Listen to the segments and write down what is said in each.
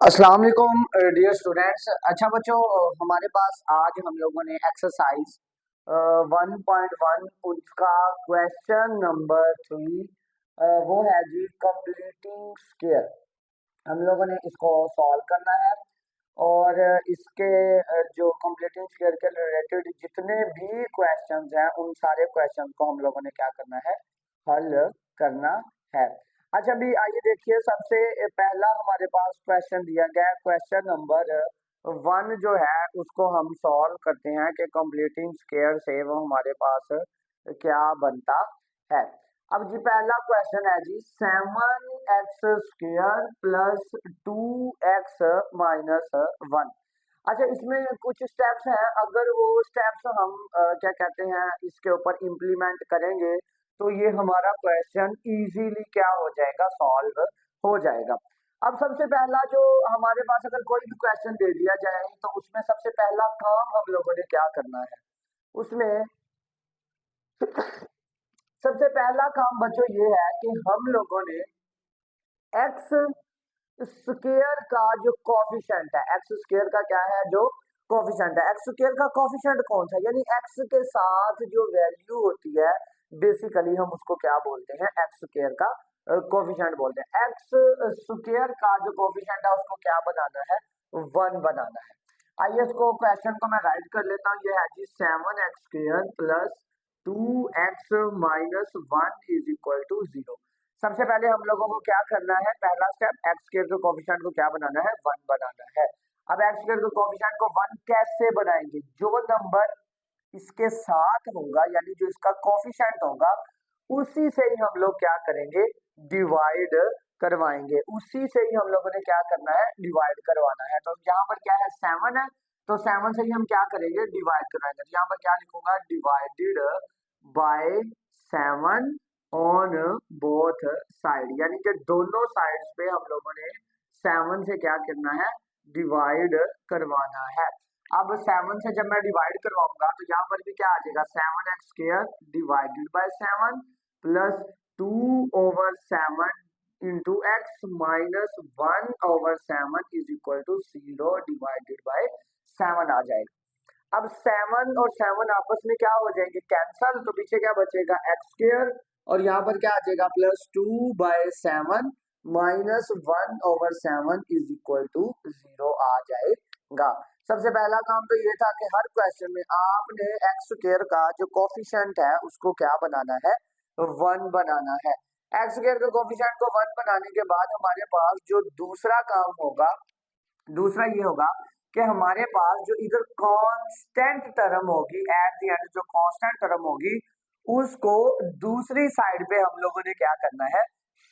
अस्सलाम वालेकुम dear students. अच्छा बच्चों, हमारे पास आज हम लोगों ने एक्सरसाइज 1.1 उसका क्वेश्चन नंबर 3 वो है जी कंप्लीटिंग स्क्वायर। हम लोगों ने इसको सॉल्व करना है और इसके जो कंप्लीटिंग स्क्वायर के रिलेटेड जितने भी क्वेश्चंस हैं उन सारे क्वेश्चंस को हम लोगों ने क्या करना है, हल करना है। अच्छा अभी आइए देखिए, सबसे पहला हमारे पास क्वेश्चन दिया गया है, क्वेश्चन नंबर 1 जो है उसको हम सॉल्व करते हैं कि कंप्लीटिंग स्क्वायर से वो हमारे पास क्या बनता है। अब जी पहला क्वेश्चन है जी 7x² प्लस 2x माइनस 1। अच्छा इसमें कुछ स्टेप्स हैं, अगर वो स्टेप्स हम क्या कहते हैं इसके ऊपर इम्प्लीमेंट करेंगे तो ये हमारा क्वेश्चन इजीली क्या हो जाएगा, सॉल्व हो जाएगा। अब सबसे पहला जो हमारे पास अगर कोई भी क्वेश्चन दे दिया जाए तो उसमें सबसे पहला काम हम लोगों ने क्या करना है, उसमें सबसे पहला काम बच्चों ये है कि हम लोगों ने एक्स स्क्वायर का जो कॉफिशेंट है, एक्स स्क्वायर का क्या है जो कॉफिशेंट है, एक्स स्क्वायर का कॉफिशेंट कौन सा, यानी एक्स के साथ जो वैल्यू होती है बेसिकली हम उसको क्या बोलते हैं, एक्स स्क्वायर का कॉफिशेंट बोलते हैं। एक्स स्क्वायर का जो कॉफिशेंट है उसको क्या बनाना है, 1 बनाना है। आइए इसको क्वेश्चन को मैं राइट कर लेता हूँ। ये है जी 7x² plus 2x minus 1 is equal to 0। सबसे पहले हम लोगों को क्या करना है, पहला स्टेप एक्स स्क्वायर के कोफिशिएंट को क्या बनाना है, 1 बनाना है। अब एक्स स्क्वायर के कोफिशिएंट को 1 कैसे बनाएंगे, जो नंबर इसके साथ होगा यानी जो इसका कोफिशिएंट होगा उसी से ही हम लोग क्या करेंगे, डिवाइड करवाएंगे, उसी से ही हम लोगों ने क्या करना है, डिवाइड करवाना है। तो यहाँ पर क्या है 7 है, तो 7 से ही हम क्या करेंगे, डिवाइड करवाएंगे। तो यहाँ पर क्या लिखूंगा, divided by 7 on both side, यानी कि दोनों साइड्स पे हम लोगों ने 7 से क्या करना है, डिवाइड करवाना है। अब 7 से जब मैं डिवाइड करवाऊंगा तो यहाँ पर भी क्या आ जाएगा, 7x² divided by 7 plus 2/7 into x minus 1/7 is equal to 0 divided by 7 आ जाएगा। अब 7 और 7 आपस में क्या हो जाएंगे, कैंसल, तो पीछे क्या बचेगा, x² और यहाँ पर क्या आ जाएगा plus 2/7 minus 1/7 is equal to 0 आ जाएगा। सबसे पहला काम तो ये था कि हर क्वेश्चन में आपने एक्स स्क्वायर का जो कोफिशिएंट है उसको क्या बनाना है, 1 बनाना है। एक्स स्क्वायर के कोफिशिएंट को 1 बनाने के बाद हमारे पास जो दूसरा काम होगा, दूसरा ये होगा कि हमारे पास जो इधर कांस्टेंट टर्म होगी एट द एंड, जो कांस्टेंट टर्म होगी उसको दूसरी साइड पे हम लोगों ने क्या करना है,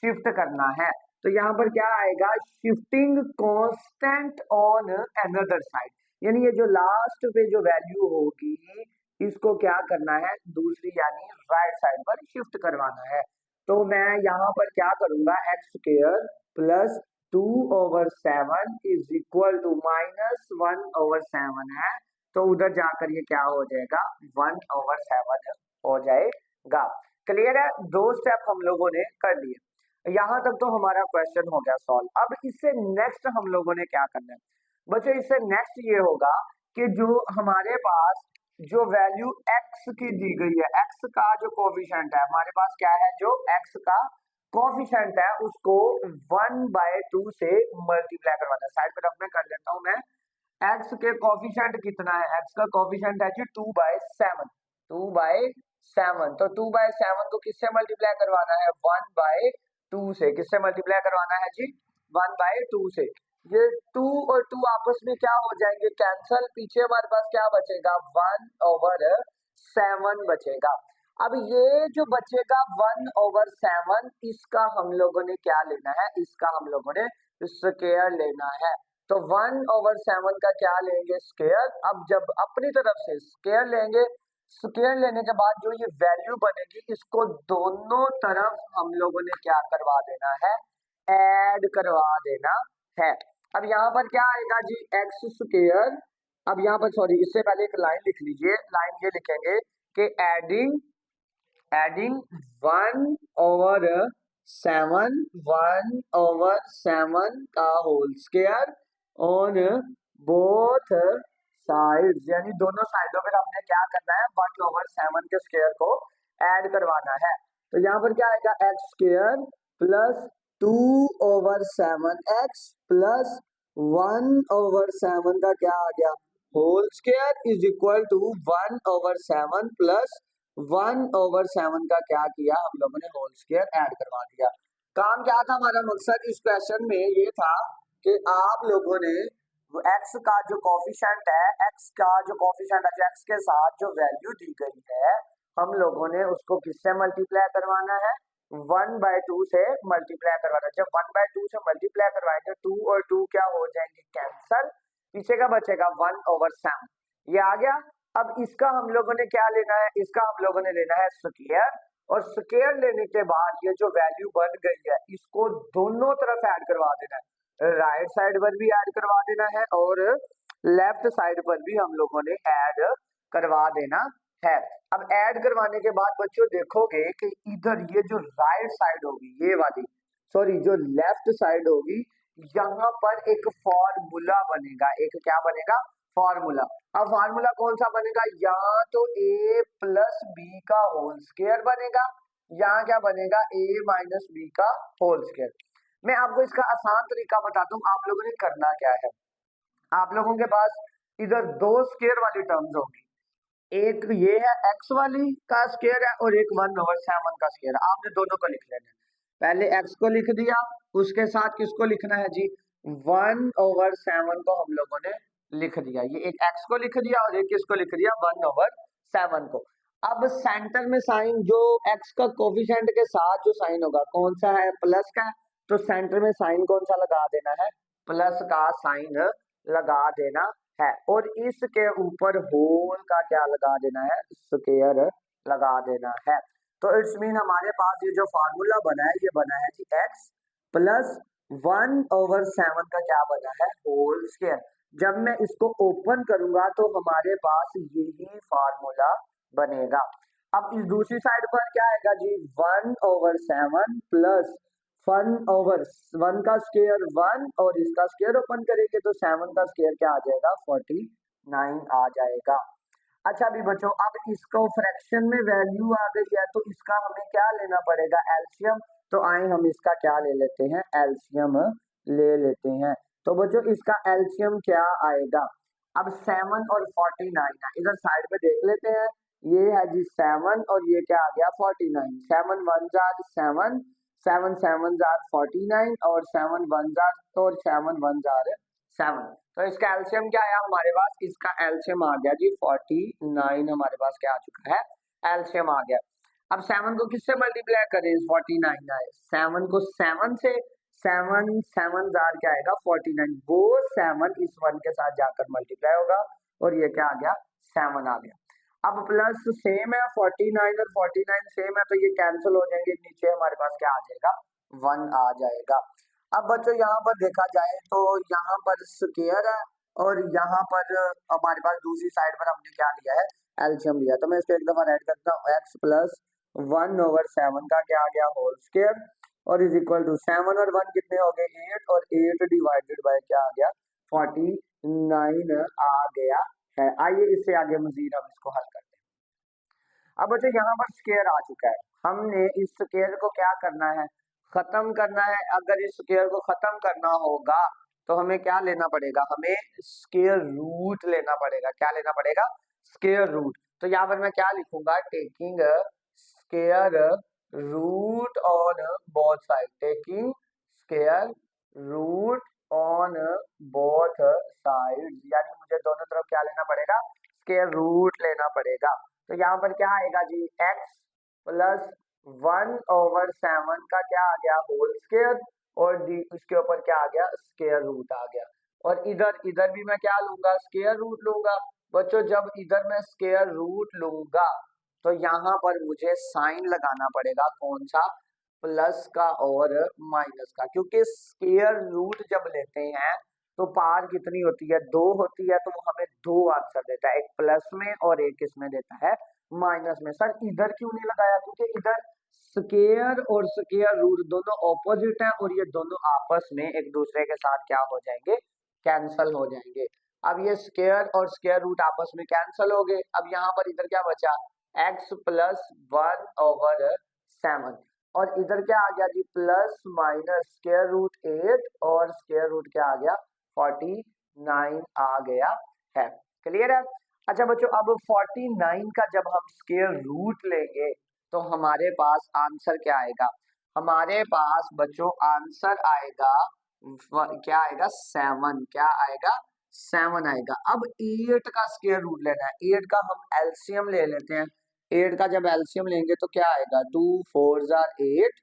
शिफ्ट करना है। तो यहाँ पर क्या आएगा, shifting constant on another side, यानी ये जो लास्ट पे जो वैल्यू होगी इसको क्या करना है, दूसरी यानी राइट साइड पर शिफ्ट करवाना है। तो मैं यहाँ पर क्या करूंगा, x² plus 2/7 is equal to minus 1/7 है, तो उधर जाकर ये क्या हो जाएगा, 1/7 हो जाएगा। क्लियर है, दो स्टेप हम लोगों ने कर लिए, यहां तक तो हमारा क्वेश्चन हो गया सॉल्व। अब इससे नेक्स्ट हम लोगों ने क्या करना है बच्चों, इससे नेक्स्ट ये होगा कि जो हमारे पास जो वैल्यू x की दी गई है, x का जो कोफिशिएंट है हमारे पास क्या है, जो x का कोफिशिएंट है उसको 1/2 से मल्टीप्लाई करवाना है। साइड पर रख में कर लेता हूं मैं, x के कोफिशिएंट कितना है, x का कोफिशिएंट है जी 2/7, 2/7, तो 2/7 को किससे मल्टीप्लाई करवाना है, 1/2 से। किससे मल्टीप्लाई करवाना है जी, 1/2 से। ये 2 और 2 आपस में क्या हो जाएंगे, कैंसल, पीछे हमारे पास क्या बचेगा, 1/7 बचेगा। अब ये जो बचेगा 1/7 इसका हम लोगों ने क्या लेना है, इसका हम लोगों ने स्क्वायर लेना है। तो 1/7 का क्या लेंगे, स्क्वायर। अब जब अपनी तरफ से स्क्वायर लेंगे, स्क्वायर लेने के बाद जो ये वैल्यू बनेगी इसको दोनों तरफ हम लोगों ने क्या करवा देना है, ऐड करवा देना है। अब यहाँ पर क्या आएगा जी, x²। अब यहाँ पर सॉरी, इससे पहले एक लाइन लिख लीजिए, लाइन ये लिखेंगे कि एडिंग एडिंग 1/7 1/7 का whole square on both sides, यानी दोनों साइडों पर हमने क्या करना है, 1/7 के स्क्वायर को ऐड करवाना है। तो यहाँ पर क्या आएगा, x square plus 2/7 x plus 1/7 का क्या आ गया, whole square is equal to 1/7 plus 1/7 का क्या किया हम लोगों ने, होल स्क्वायर ऐड करवा दिया। काम क्या था हमारा, मकसद इस क्वेश्चन में ये था कि आप लोगों ने एक्स का जो कोफिशिएंट है, एक्स का जो कोफिशिएंट है, जो एक्स के साथ जो वैल्यू दी गई है, हम लोगों ने उसको किससे मल्टीप्लाई करवाना है, 1/2 से मल्टीप्लाई करवाना है। जब 1/2 से मल्टीप्लाई करवाएंगे 2 और 2 क्या हो जाएंगे, कैंसल, पीछे का बचेगा 1/7, ये आ गया। अब इसका हम लोगों ने क्या लेना है, इसका हम लोगों ने लेना है स्क्वायर, और स्क्वायर लेने के बाद ये जो वैल्यू बन गई है इसको दोनों तरफ ऐड करवा देना है, राइट साइड पर भी ऐड करवा देना है और लेफ्ट साइड पर भी हम लोगों ने ऐड करवा देना है। अब ऐड करवाने के बाद बच्चों देखोगे कि इधर ये जो राइट साइड होगी, ये वाली, सॉरी जो लेफ्ट साइड होगी, यहाँ पर एक फॉर्मूला बनेगा, एक क्या बनेगा, फॉर्मूला। अब फार्मूला कौन सा बनेगा, या तो a प्लस बी का होल स्क्वायर बनेगा, यहाँ क्या बनेगा, a माइनस बी का होल स्क्वायर। मैं आपको इसका आसान तरीका बताता हूँ, आप लोगों ने करना क्या है, आप लोगों के पास इधर दो स्क्वायर वाली टर्म्स होगी, एक ये है x वाली का स्क्वायर है और एक 1/7 का स्क्वायर है, आपने दोनों को लिख लेना है। पहले x को लिख दिया, उसके साथ किसको लिखना है जी, 1/7 को हम लोगों ने लिख दिया, ये एक x को लिख दिया और एक किसको लिख दिया, 1/7 को। अब सेंटर में साइन जो x का कोफिशिएंट के साथ जो साइन होगा कौन सा है, प्लस का है, तो सेंटर में साइन कौन सा लगा देना है, प्लस का साइन लगा देना है, और इसके ऊपर होल का क्या लगा देना है, स्क्वायर लगा देना है। तो इट्स मीन हमारे पास ये जो फार्मूला बना है, ये बना है जी x प्लस 1/7 का क्या बना है, होल स्क्वायर। जब मैं इसको ओपन करूंगा तो हमारे पास यही फार्मूला बनेगा। अब इस दूसरी साइड पर क्या आएगा जी, 1/7 प्लस 1/1 का स्क्वायर 1, और इसका स्क्वायर ओपन करेंगे तो 7 का स्क्वायर क्या आ जाएगा, 49 आ जाएगा। अच्छा अभी बच्चों, अब इसको फ्रैक्शन में वैल्यू आ गई है तो इसका हमें क्या लेना पड़ेगा, एलसीएम। तो आए हम इसका क्या ले लेते हैं, एलसीएम ले लेते हैं। तो बच्चों इसका एलसीएम क्या आएगा, अब 7 और 49 है, इधर साइड पे देख लेते हैं, ये है जी 7 और ये क्या आ गया, 49, 7 1 जार 7, 7 7 जार 49 और 7 1 जार, तो 7 1 जार 7। तो इसका एलसीएम क्या आया हमारे पास, इसका एलसीएम आ गया जी 49, हमारे पास क्या आ चुका है, एलसीएम आ गया। अब 7 को किससे मल्टीप्लाई करें, 49 आए, 7 को 7 से, 7 7 जार क्या आएगा 49, वो 7 इस 1 के साथ जाकर मल्टीप्लाई होगा और ये क्या आ गया, 7 आ गया। अब प्लस सेम है 49 और 49 सेम है तो ये कैंसिल हो जाएंगे, नीचे हमारे पास क्या आ जाएगा, 1 आ जाएगा। अब बच्चों यहाँ पर देखा जाए तो यहाँ पर स्क्वायर है और यहाँ पर हमारे पास दूसरी साइड पर हमने क्या लिया है, एलसीएम लिया। तो मैं इसको एक दफा राइट करता हूँ, x प्लस 1/7 का क्या आ गया, होल स्क्वायर, और इज इक्वल टू 7 और 1 कितने हो गए, 8, और 8 डिवाइडेड बाय क्या आ गया, 49 आ गया है। आइए इससे आगे मजीद हम इसको हल करते हैं। अब बच्चों यहाँ पर स्क्वायर आ चुका है, हमने इस स्क्वायर को क्या करना है, खत्म करना है। अगर इस स्क्वायर को खत्म करना होगा तो हमें क्या लेना पड़ेगा, हमें स्क्वायर रूट लेना पड़ेगा। क्या लेना पड़ेगा, स्क्वायर रूट। तो यहाँ पर मैं क्या लिखूंगा, taking square root on both side, taking square root on both side, यानी मुझे दोनों तरफ क्या लेना पड़ेगा, स्क्वायर रूट लेना पड़ेगा। तो यहाँ पर क्या आएगा जी, x प्लस 1/7 का क्या आ गया, होल स्क्वायर, और उसके ऊपर क्या आ गया, स्क्वायर रूट आ गया। और इधर इधर भी मैं क्या लूंगा, स्क्वायर रूट लूंगा। बच्चों जब इधर मैं स्क्वायर रूट लूंगा तो यहाँ पर मुझे साइन लगाना पड़ेगा, कौन सा, प्लस का और माइनस का, क्योंकि स्क्वायर रूट जब लेते हैं तो पार कितनी होती है, 2 होती है, तो वो हमें 2 आंसर देता है, एक प्लस में और एक इसमें देता है माइनस में। सर इधर क्यों नहीं लगाया, क्योंकि इधर स्क्वायर और स्क्वायर रूट दोनों ऑपोजिट हैं और ये दोनों आपस में एक दूसरे के साथ क्या हो जाएंगे, कैंसल हो जाएंगे। अब ये स्क्वायर और स्क्वायर रूट आपस में कैंसल हो गए। अब यहाँ पर इधर क्या बचा, x प्लस 1/7 और इधर क्या आ गया जी, प्लस माइनस स्क्वायर रूट 8 और स्क्वायर रूट क्या आ गया, 49 आ गया है। क्लियर है। अच्छा बच्चों, अब 49 का जब हम स्क्वायर रूट लेंगे तो हमारे पास आंसर क्या आएगा, हमारे पास बच्चों आंसर आएगा क्या आएगा, 7। क्या आएगा, 7 आएगा। अब 8 का स्क्वायर रूट लेना है, 8 का हम एलसीएम ले लेते हैं। 8 का जब एलसीएम लेंगे तो क्या आएगा, 2 4 जार 8,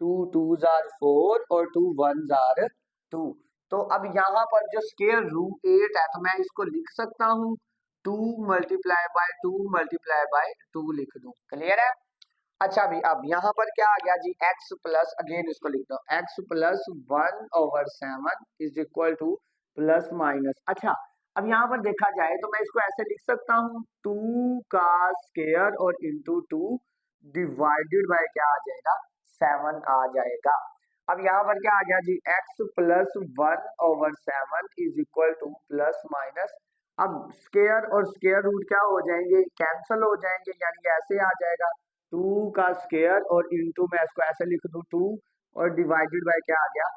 2 2 जार 4 और 2 1 जार 2। तो अब यहाँ पर जो स्क्वायर रूट 8 है तो मैं इसको लिख सकता हूँ 2 मल्टीप्लाई बाय 2 मल्टीप्लाई बाय 2 लिख दूं। क्लियर है। अच्छा भी अब यहाँ पर क्या आ गया जी, x प्लस, अगेन इसको लिख दो, x plus 1/7 is equal to plus minus. अच्छा अब यहाँ पर देखा जाए तो मैं इसको ऐसे लिख सकता हूँ 2 का स्क्वायर और इंटू 2 डिवाइडेड बाय क्या आ जाएगा, 7 आ जाएगा। अब यहाँ पर क्या आ गया जी, x plus 1/7 is equal to plus minus. अब स्क्वायर और स्क्वायर रूट क्या हो जाएंगे, कैंसल हो जाएंगे, यानी ऐसे आ जाएगा 2 का स्क्वायर और इंटू में इसको ऐसे लिख दूं 2 और डिवाइडेड बाय क्या आ गया,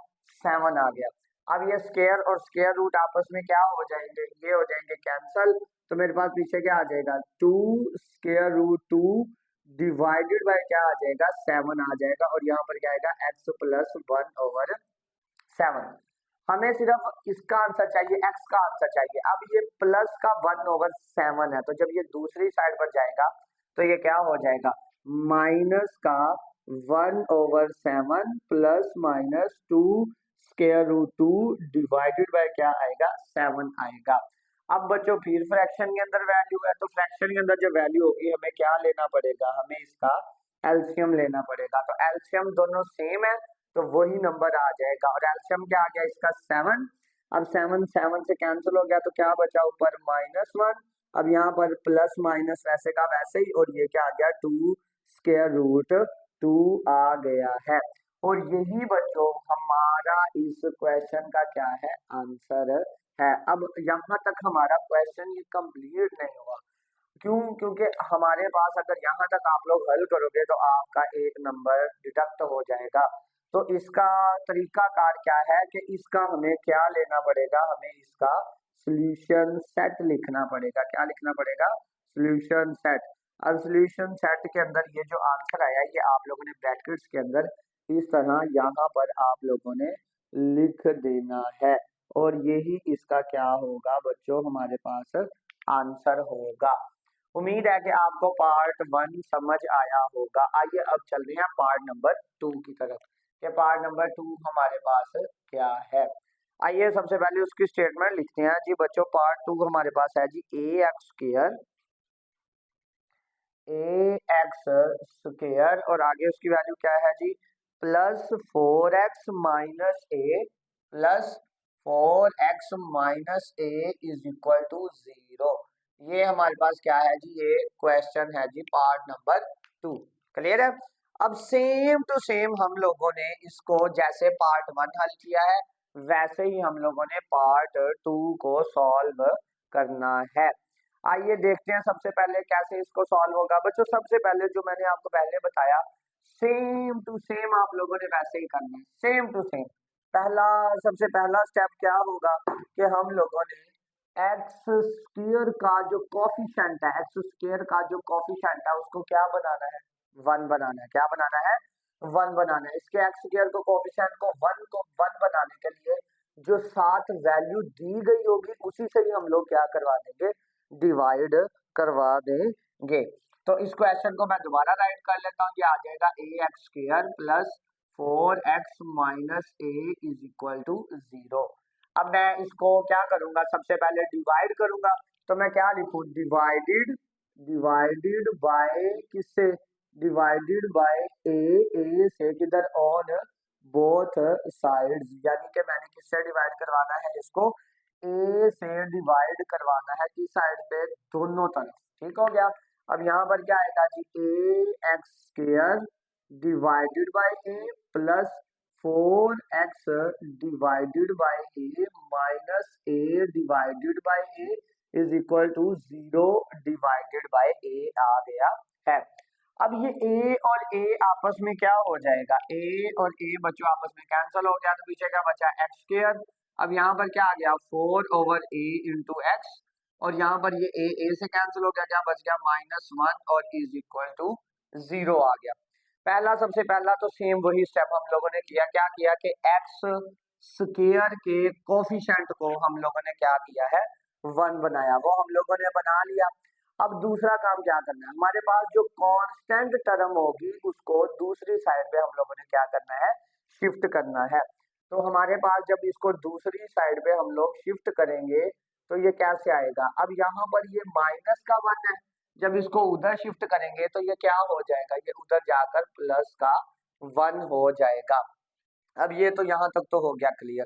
7 आ गया। अब ये स्क्वायर और स्क्वायर रूट आपस में क्या हो जाएंगे, ये हो जाएंगे कैंसल। तो मेरे पास पीछे क्या आ जाएगा, 2 स्क्वायर रूट 2 डिवाइडेड बाय क्या आ जाएगा, 7 आ जाएगा। और यहाँ पर क्या आएगा, x प्लस 1/7। हमें सिर्फ इसका आंसर चाहिए, x का आंसर चाहिए। अब ये प्लस का 1/7 है तो जब ये दूसरी साइड पर जाएगा तो ये क्या हो जाएगा, माइनस का 1/7 plus minus 2 square root 2 divided by क्या आएगा, 7 आएगा। अब बच्चों फिर फ्रैक्शन के अंदर वैल्यू है तो फ्रैक्शन के अंदर जो वैल्यू होगी हमें क्या लेना पड़ेगा, हमें इसका एलसीएम लेना पड़ेगा। तो एलसीएम दोनों सेम है तो वही नंबर आ जाएगा। और एलसीएम क्या आ गया इसका, 7। अब 7 7 से कैंसिल हो गया तो क्या बचा ऊपर, -1। अब यहाँ पर प्लस माइनस वैसे का वैसे ही, और ये क्या आ गया, 2 स्क्वायर रूट 2 आ गया है। और यही बच्चों हमारा इस क्वेश्चन का क्या है, आंसर है। अब यहाँ तक हमारा क्वेश्चन ये कंप्लीट नहीं हुआ, क्यों, क्योंकि हमारे पास अगर यहाँ तक आप लोग हल करोगे तो आपका 1 नंबर डिडक्ट हो जाएगा। तो इसका तरीकाकार क्या है कि इसका हमें क्या लेना पड़ेगा, हमें इसका सॉल्यूशन सेट लिखना पड़ेगा। क्या लिखना पड़ेगा, सॉल्यूशन सेट। अब सॉल्यूशन सेट के अंदर ये जो आंसर आया ये आप लोगों ने ब्रैकेट्स के अंदर इस तरह यहाँ पर आप लोगों ने लिख देना है और यही इसका क्या होगा बच्चों, हमारे पास आंसर होगा। उम्मीद है कि आपको पार्ट 1 समझ आया होगा। आइए अब चल रहे हैं पार्ट नंबर 2 की तरफ, कि पार्ट नंबर 2 हमारे पास क्या है। आइए सबसे पहले उसकी स्टेटमेंट लिखते हैं जी बच्चों। पार्ट 2 हमारे पास है जी ax स्क्वायर और आगे उसकी वैल्यू क्या है जी, plus 4x minus A plus 4x minus A is equal to 0। ये हमारे पास क्या है जी, ये क्वेश्चन है जी पार्ट नंबर 2। क्लियर है। अब सेम टू सेम हम लोगों ने इसको जैसे पार्ट 1 हल किया है वैसे ही हम लोगों ने पार्ट 2 को सॉल्व करना है। आइए देखते हैं सबसे पहले कैसे इसको सॉल्व होगा बच्चों। सबसे पहले जो मैंने आपको पहले बताया सेम टू सेम आप लोगों ने वैसे ही करना है, सेम टू सेम। सबसे पहला स्टेप क्या होगा कि हम लोगों ने एक्स स्क्वायर का जो कोफिशिएंट है, एक्स स्क्वायर का जो कोफिशिएंट है उसको क्या बनाना है, 1 बनाना है। क्या बनाना है, 1 बनाना है। इसके एक्स स्क्वायर को कोफिशिएंट को 1 बनाने के लिए जो साथ वैल्यू दी गई होगी उसी से ही हम लोग क्या करवा देंगे, डिवाइड करवा देंगे। तो इस क्वेश्चन को मैं दोबारा राइट कर लेता हूँ, ये आ जाएगा ax square plus 4x minus A is equal to 0। अब मैं इसको क्या करूंगा, सबसे पहले डिवाइड करूंगा। तो मैं क्या लिखूं, डिवाइडेड, डिवाइडेड बाय किससे, डिवाइडेड बाय ए से किधर, ऑन बोथ साइड्स, यानी कि मैंने किससे डिवाइड करवाना है इसको, ए से डिवाइड करवाना है किस साइड पे, दोनों तरफ। ठीक हो गया। अब यहाँ पर क्या आएगा जी, A X square divided by A plus 4x divided by A minus A divided by A is equal to 0 divided by A आ गया है। अब ये ए और ए आपस में क्या हो जाएगा, ए और ए बच्चों आपस में कैंसिल हो गया, तो पीछे क्या बचा एक्स स्क्वायर। अब यहाँ पर क्या आ गया 4 ओवर ए इंटू एक्स, और यहाँ पर ये ए से कैंसिल हो गया, क्या बच गया -1 और इज इक्वल टू 0 आ गया। पहला सबसे पहला तो सेम वही स्टेप हम लोगों ने किया, क्या किया कि एक्स स्क्वायर के कोफिशिएंट को हम लोगों ने क्या किया है 1 बनाया, वो हम लोगों ने बना लिया। अब दूसरा काम क्या करना है, हमारे पास जो कांस्टेंट टर्म होगी उसको दूसरी साइड पे हम लोगों ने क्या करना है शिफ्ट करना है। तो हमारे पास जब इसको दूसरी साइड पे हम लोग शिफ्ट करेंगे तो ये कैसे आएगा, अब यहाँ पर ये -1 है, जब इसको उधर शिफ्ट करेंगे तो ये क्या हो जाएगा, ये उधर जाकर +1 हो जाएगा। अब ये तो यहाँ तक तो हो गया क्लियर।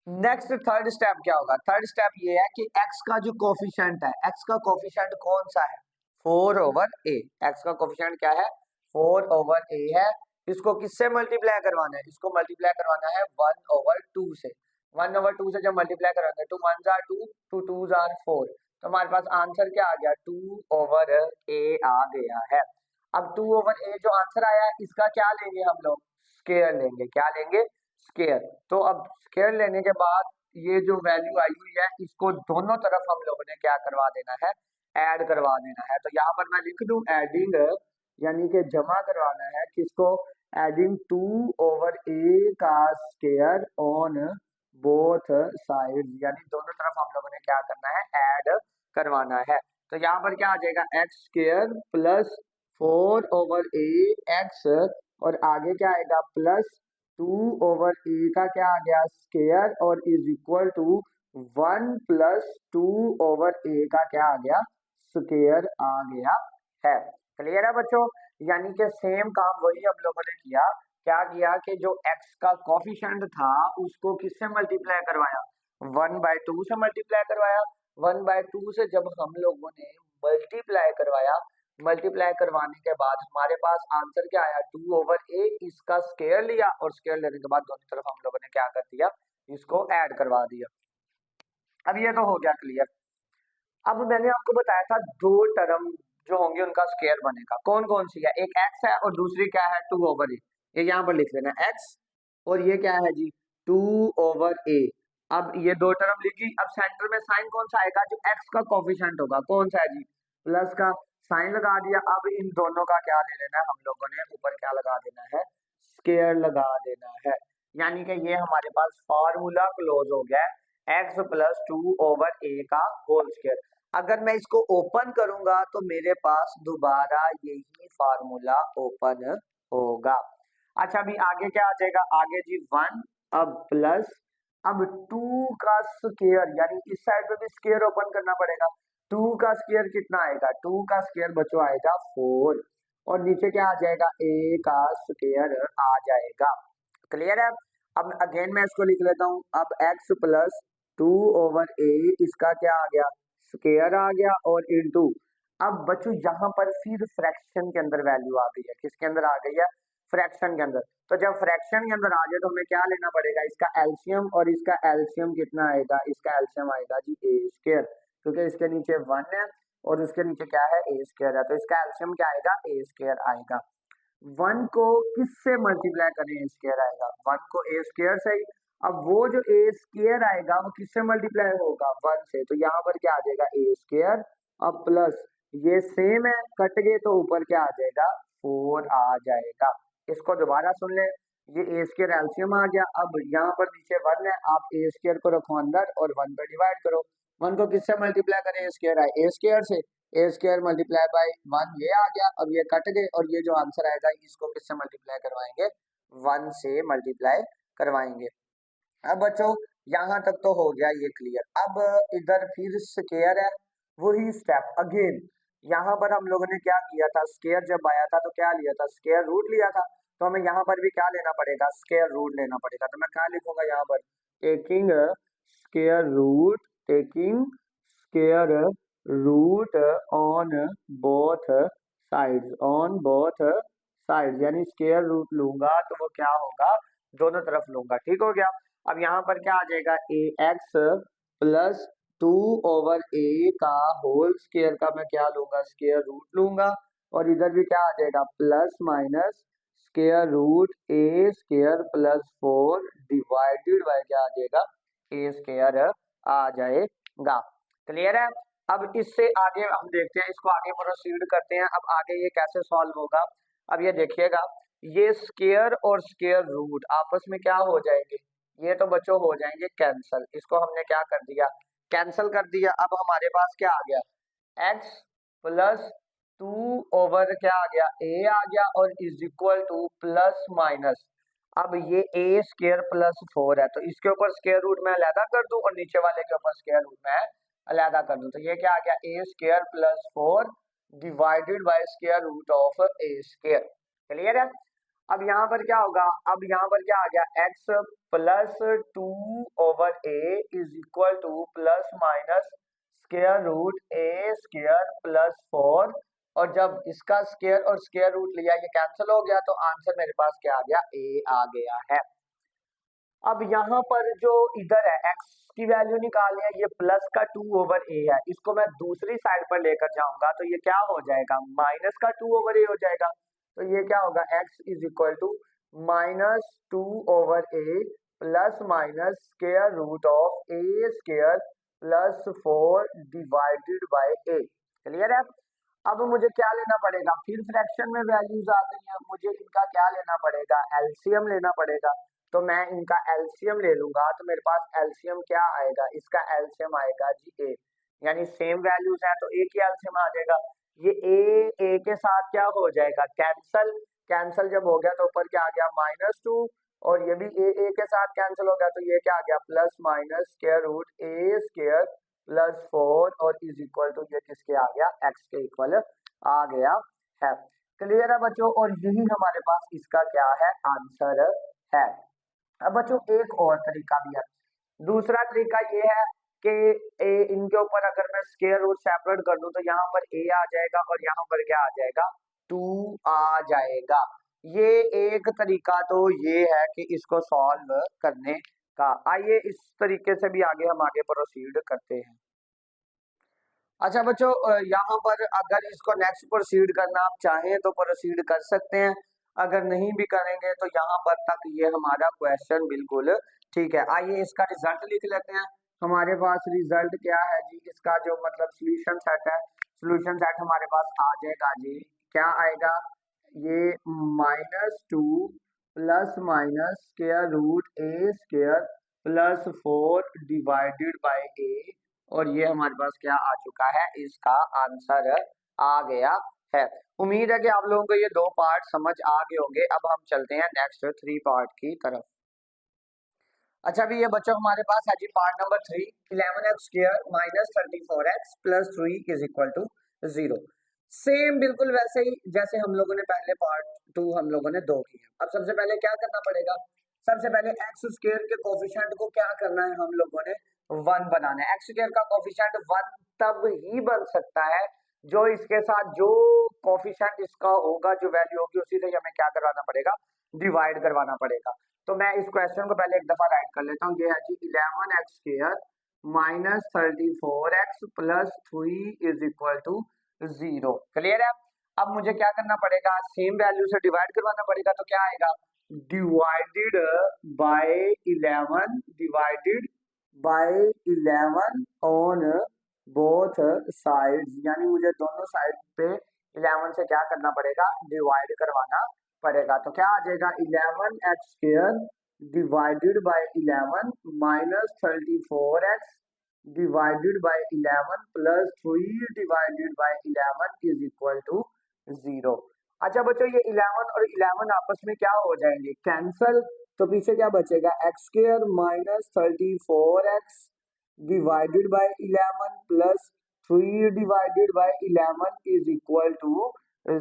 नेक्स्ट थर्ड स्टेप क्या होगा, थर्ड स्टेप ये है कि x का जो कोफिशिएंट है, x का कोफिशिएंट कौन सा है 4 ओवर a, x का कोफिशिएंट क्या है 4 ओवर a है। इसको किससे मल्टीप्लाई करवाना है, इसको मल्टीप्लाई करवाना है 1 ओवर 2 से। 1 ओवर 2 से जब मल्टीप्लाई कराएंगे 2 1 आर 2, 2 2 आर 4, तो हमारे पास आंसर क्या आ गया 2 ओवर a आ गया है। अब 2 ओवर a जो आंसर आया है इसका क्या लेंगे हम लोग स्क्वायर लेंगे, क्या लेंगे स्क्वायर। तो अब स्क्वायर लेने के बाद ये जो वैल्यू आई हुई है इसको दोनों तरफ हम लोगों ने क्या करवा देना है ऐड करवा देना है। तो यहाँ पर मैं लिख दूं एडिंग, यानी कि जमा करवाना है किसको, एडिंग 2 ओवर a का स्क्वायर ऑन बोथ साइड, यानी दोनों तरफ हम लोगों ने क्या करना है ऐड करवाना है। तो यहाँ पर क्या आ जाएगा x square plus 4 over a x, और आगे क्या आएगा प्लस 2 ओवर ए का क्या आ गया स्क्वायर, और is equal to 1 plus 2 over A का क्या आ गया स्क्वायर आ गया है। क्लियर है बच्चों, यानी कि सेम काम वही हम लोगों ने किया, क्या किया कि जो x का कोफिशिएंट था उसको किससे मल्टीप्लाई करवाया 1/2 से मल्टीप्लाई करवाया। 1/2 से जब हम लोगों ने मल्टीप्लाई करवाया, मल्टीप्लाई करवाने के बाद हमारे पास आंसर क्या आया 2 ओवर a, इसका स्क्वायर लिया और स्क्वायर लेने के बाद दोनों तरफ हम लोगों ने क्या कर दिया इसको ऐड करवा दिया। अब ये तो हो गया क्लियर। अब मैंने आपको बताया था दो टर्म जो होंगे उनका स्क्वायर बनेगा, कौन कौन सी है, एक x है और दूसरी क्या है 2 ओवर a, ये यहाँ पर लिख लेना x, और ये क्या है जी 2 ओवर a। अब ये दो टर्म लिखी, अब सेंटर में साइन कौन सा आएगा, जो x का कोफिशिएंट होगा कौन सा है जी प्लस का, साइन लगा दिया। अब इन दोनों का क्या ले लेना है हम लोगों ने ऊपर क्या लगा देना है स्क्वायर लगा देना है, यानी कि ये हमारे पास फॉर्मूला क्लोज हो गया है x प्लस 2 ओवर a का होल स्क्वायर। अगर मैं इसको ओपन करूंगा तो मेरे पास दोबारा यही फार्मूला ओपन होगा। अच्छा अभी आगे क्या आ जाएगा, आगे जी 1, अब प्लस, अब 2 का स्क्वायर, यानी इस साइड पे भी स्क्वायर ओपन करना पड़ेगा। 2 का स्क्वायर कितना आएगा, 2 का स्क्वायर बच्चों आएगा 4, और नीचे क्या आ जाएगा a का स्क्वायर आ जाएगा। क्लियर है। अब अगेन मैं इसको लिख लेता हूँ, अब x प्लस 2 ओवर a, इसका क्या आ गया स्क्वायर आ गया और इनटू, अब बच्चों यहाँ पर फिर फ्रैक्शन के अंदर वैल्यू आ गई है, किसके अंदर आ गई है फ्रैक्शन के अंदर। तो जब फ्रैक्शन के अंदर आ जाए तो हमें क्या लेना पड़ेगा इसका एलसीएम, और इसका एलसीएम कितना आएगा, इसका एलसीएम आएगा जी ए स्क्वायर, क्योंकि इसके नीचे 1 है और उसके नीचे क्या है ए स्क्वायर है, तो इसका एलसीएम क्या आएगा ए स्क्वायर आएगा। 1 को किससे मल्टीप्लाई करें ए स्क्वायर आएगा, 1 को ए स्क्वायर से ही। अब वो जो ए स्क्वायर आएगा वो किससे मल्टीप्लाई होगा 1 से, तो यहाँ पर क्या आ जाएगा ए स्क्वायर, अब प्लस ये सेम है कट गए तो ऊपर क्या आ जाएगा 4 आ जाएगा। इसको दोबारा सुन ले, ये ए स्क्वायर एलसीएम आ गया, अब यहाँ पर नीचे 1 है, आप ए स्क्वायर को रखो अंदर और 1 पे डिवाइड करो। 1 को किससे मल्टीप्लाई करें ए स्क्वायर आए ए स्क्वायर से, ए स्क्वायर मल्टीप्लाई बाय 1 ये आ गया, अब ये कट गए और ये जो आंसर आएगा इसको किससे मल्टीप्लाई करवाएंगे 1 से मल्टीप्लाई करवाएंगे। अब बच्चों यहाँ तक तो हो गया ये क्लियर। अब इधर फिर स्क्वायर है, वही स्टेप अगेन, यहाँ पर हम लोगों ने क्या किया था स्क्वायर जब आया था तो क्या लिया था स्क्वायर रूट लिया था, तो हमें यहाँ पर भी क्या लेना पड़ेगा स्क्वायर रूट लेना पड़ेगा। तो मैं क्या लिखूंगा यहाँ पर taking square root, taking square root on both sides, on both sides, यानी स्क्वायर रूट लूंगा तो वो क्या होगा दोनों तरफ लूंगा, ठीक हो गया। अब यहाँ पर क्या आ जाएगा ए एक्स प्लस 2/a का होल स्क्वायर का मैं क्या लूंगा, स्क्वायर रूट लूंगा, और इधर भी क्या आ जाएगा, plus minus square root a square plus 4 divided by क्या आ जाएगा, a स्क्वायर आ जाएगा। क्लियर है। अब इससे आगे हम देखते हैं, इसको आगे प्रोसीड करते हैं। अब आगे ये कैसे सॉल्व होगा, अब ये देखिएगा, ये स्क्वायर और स्क्वायर रूट आपस में क्या हो जाएंगे, ये तो बच्चों हो जाएंगे कैंसल। इसको हमने क्या कर दिया, कैंसल कर दिया। अब हमारे पास क्या आ गया, x प्लस 2 क्या आ गया, a आ गया, और is equal to plus minus, अब ये a स्क्वायर प्लस 4 है, तो इसके ऊपर स्क्वायर रूट मैं अलहदा कर दूं और नीचे वाले के ऊपर स्क्वायर रूट मैं अलहदा कर दूं, तो ये क्या आ गया, a square plus 4 divided by square root of a square. Clear है। अब यहाँ पर क्या होगा, अब यहाँ पर क्या आ गया, x plus 2/a is equal to plus minus square root a square plus 4, और जब इसका स्क्वायर और स्क्वायर रूट लिया ये कैंसिल हो गया, तो आंसर मेरे पास क्या आ गया, a आ गया है। अब यहाँ पर जो इधर है x की वैल्यू निकालनी है, ये प्लस का 2/a है, इसको मैं दूसरी साइड पर लेकर जाऊंगा तो ये क्या हो जाएगा, माइनस का 2/a हो जाएगा, तो ये क्या होगा, x is equal to minus 2/a plus minus square root of a square plus 4 divided by a। Clear है। अब मुझे क्या लेना पड़ेगा, फिर फ्रैक्शन में वैल्यूज आ गई हैं, मुझे इनका क्या लेना पड़ेगा, एलसीएम लेना पड़ेगा, तो मैं इनका एलसीएम ले लूंगा, तो मेरे पास एलसीएम क्या आएगा, इसका एलसीएम आएगा जी ए, यानी सेम वैल्यूज हैं तो एक ही एलसीएम आ जाएगा। ये ए के साथ क्या हो जाएगा, कैंसल, कैंसल जब हो गया तो ऊपर क्या आ गया, -2, और ये भी ए के साथ कैंसिल हो गया, तो ये क्या आ गया, plus minus square root a square plus 4, और इज इक्वल टू ये किसके आ गया, x के इक्वल आ गया है। क्लियर है बच्चों, और यही हमारे पास इसका क्या है, आंसर है। अब बच्चों एक और तरीका भी है, दूसरा तरीका ये है कि इनके ऊपर अगर मैं स्क्वायर रूट सेपरेट कर दूं तो यहाँ पर a आ जाएगा और यहाँ पर क्या आ जाएगा, 2 आ जाएगा। ये एक तरीका तो ये है कि इसको सॉल्व करने का। आइए इस तरीके से भी आगे हम आगे प्रोसीड करते हैं। अच्छा बच्चों, यहाँ पर अगर इसको नेक्स्ट प्रोसीड करना आप चाहें तो प्रोसीड कर सकते हैं, अगर नहीं भी करेंगे तो यहाँ पर तक ये हमारा क्वेश्चन बिल्कुल ठीक है। आइए इसका रिजल्ट लिख लेते हैं। हमारे पास रिजल्ट क्या है जी, इसका जो मतलब सोल्यूशन सेट है, सोल्यूशन सेट हमारे पास आ जाएगा जी, क्या आएगा, ये -2 plus minus square root a square plus 4 divided by a, और ये हमारे पास क्या आ चुका है, इसका आंसर आ गया है। उम्मीद है कि आप लोगों को ये दो पार्ट समझ आ गए होंगे। अब हम चलते हैं नेक्स्ट 3 पार्ट की तरफ। अच्छा भी ये बच्चों हमारे पास है जी part number 3, 11x square minus 34x plus 3 is equal to 0। Same बिल्कुल वैसे ही जैसे हम लोगों ने पहले पार्ट 2 हम लोगों ने 2 किया। अब सबसे पहले क्या करना पड़ेगा, सबसे पहले एक्स स्क्वायर के कोफिशिएंट को क्या करना है, हम लोगों ने 1 बनाना है। एक्स स्क्वायर का कोफिशिएंट 1 तब ही बन सकता है जो इसके साथ जो कोफिशिएंट इसका होगा, जो वैल्यू होगी उसी से हमें क्या करवाना पड़ेगा, डिवाइड करवाना पड़ेगा। तो मैं इस क्वेश्चन को पहले एक दफा राइट कर लेता हूँ। ये है जी 11x square minus 34x plus 3 is equal to 0। Clear है। अब मुझे क्या करना पड़ेगा, सेम वैल्यू से डिवाइड करवाना पड़ेगा, तो क्या आएगा, divided by 11 divided by 11 on both sides, यानी मुझे दोनों साइड पे 11 से क्या करना पड़ेगा, डिवाइड करवाना पड़ेगा। तो क्या आ जाएगा, 11x square divided by 11 minus 34x divided by 11 plus 3 divided by 11 is equal to 0। अच्छा बच्चों, ये 11 और 11 आपस में क्या हो जाएंगे, कैंसल, तो पीछे क्या बचेगा, x square minus 34x divided by 11 plus 3 divided by 11 is equal to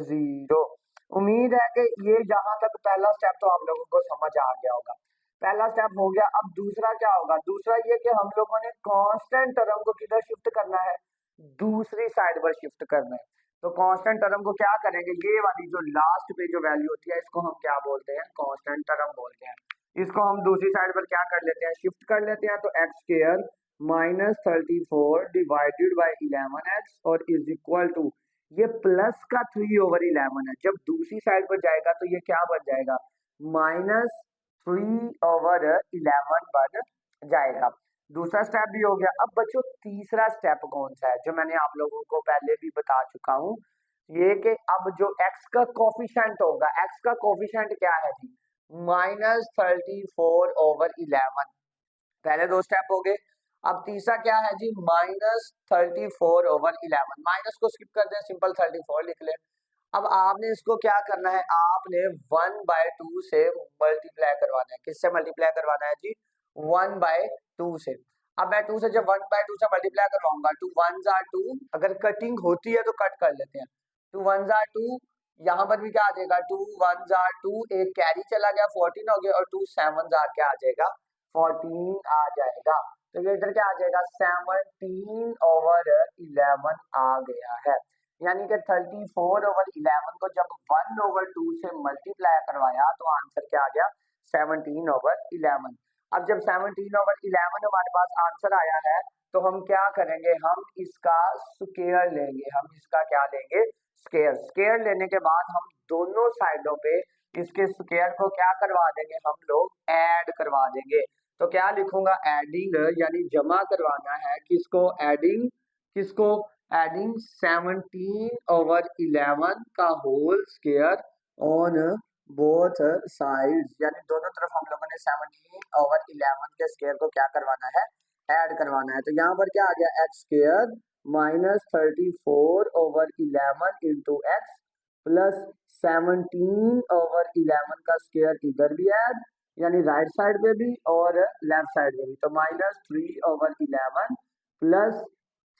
0। उम्मीद है कि ये यहाँ तक पहला स्टेप तो आप लोगों को समझ आ गया होगा। पहला स्टेप हो गया। अब दूसरा क्या होगा, दूसरा ये कि हम लोगों ने कांस्टेंट टर्म को किधर शिफ्ट करना है, दूसरी साइड पर शिफ्ट करना है। तो कांस्टेंट टर्म को क्या करेंगे, ये वाली जो लास्ट पे जो वैल्यू होती है इसको हम क्या बोलते हैं, कांस्टेंट टर्म बोलते हैं। इसको हम दूसरी साइड पर क्या कर लेते हैं, शिफ्ट कर लेते हैं। तो x square -34 divided by 11x और इज इक्वल टू, ये प्लस का 3/11 है, जब दूसरी साइड पर जाएगा तो ये क्या बन जाएगा, -3/11 बन जाएगा। दूसरा स्टेप भी हो गया। अब बच्चों तीसरा स्टेप कौन सा है, जो मैंने आप लोगों को पहले भी बता चुका हूँ, ये कि अब जो x का कोफिशिएंट होगा, x का कोफिशिएंट क्या है जी, -34/11। पहले दो स्टेप हो गए। अब तीसरा क्या है जी, -34/11। माइनस को स्किप कर दें, सिंपल 34 लिख ले। अब आपने इसको क्या करना है, आपने 1/2 से मल्टीप्लाई करवाना है। किससे मल्टीप्लाई करवाना है जी, 1/2 से। अब मैं 2 से जब 1/2 से मल्टीप्लाई करवाऊंगा, 2 1s are 2, अगर कटिंग होती है तो कट कर लेते हैं, 2 1s are 2, यहाँ पर भी क्या आ जाएगा, 2 1s are 2, एक कैरी चला गया 14 हो गया, और 2 7s are क्या आ जाएगा, 14 आ जाएगा। तो ये इधर क्या आ जाएगा, 17/11 आ गया है। यानी कि 34/11 को जब 1/2 से मल्टीप्लाई करवाया तो आंसर क्या आ गया, 17/11। अब जब 17/11 हमारे पास आंसर आया है, तो हम क्या करेंगे, हम इसका स्क्वायर लेंगे। हम इसका क्या लेंगे, स्क्वायर। स्क्वायर लेने के बाद हम दोनों साइडों पे इसके स्क्वायर को क्या करवा देंगे, हम लोग ऐड करवा देंगे। तो क्या लिखूंगा, एडिंग, यानी जमा करवाना है, किसको, एडिंग, किसको, एडिंग 17/11 का whole square on both sides, यानी दोनों तरफ हम लोगों ने 17/11 के स्क्वायर को क्या करवाना है, ऐड करवाना है। तो यहाँ पर क्या आ गया, x square -34/11 into x plus 17/11 का स्क्वायर इधर भी ऐड, यानी राइट साइड पे भी और लेफ्ट साइड पे भी। तो -3/11 प्लस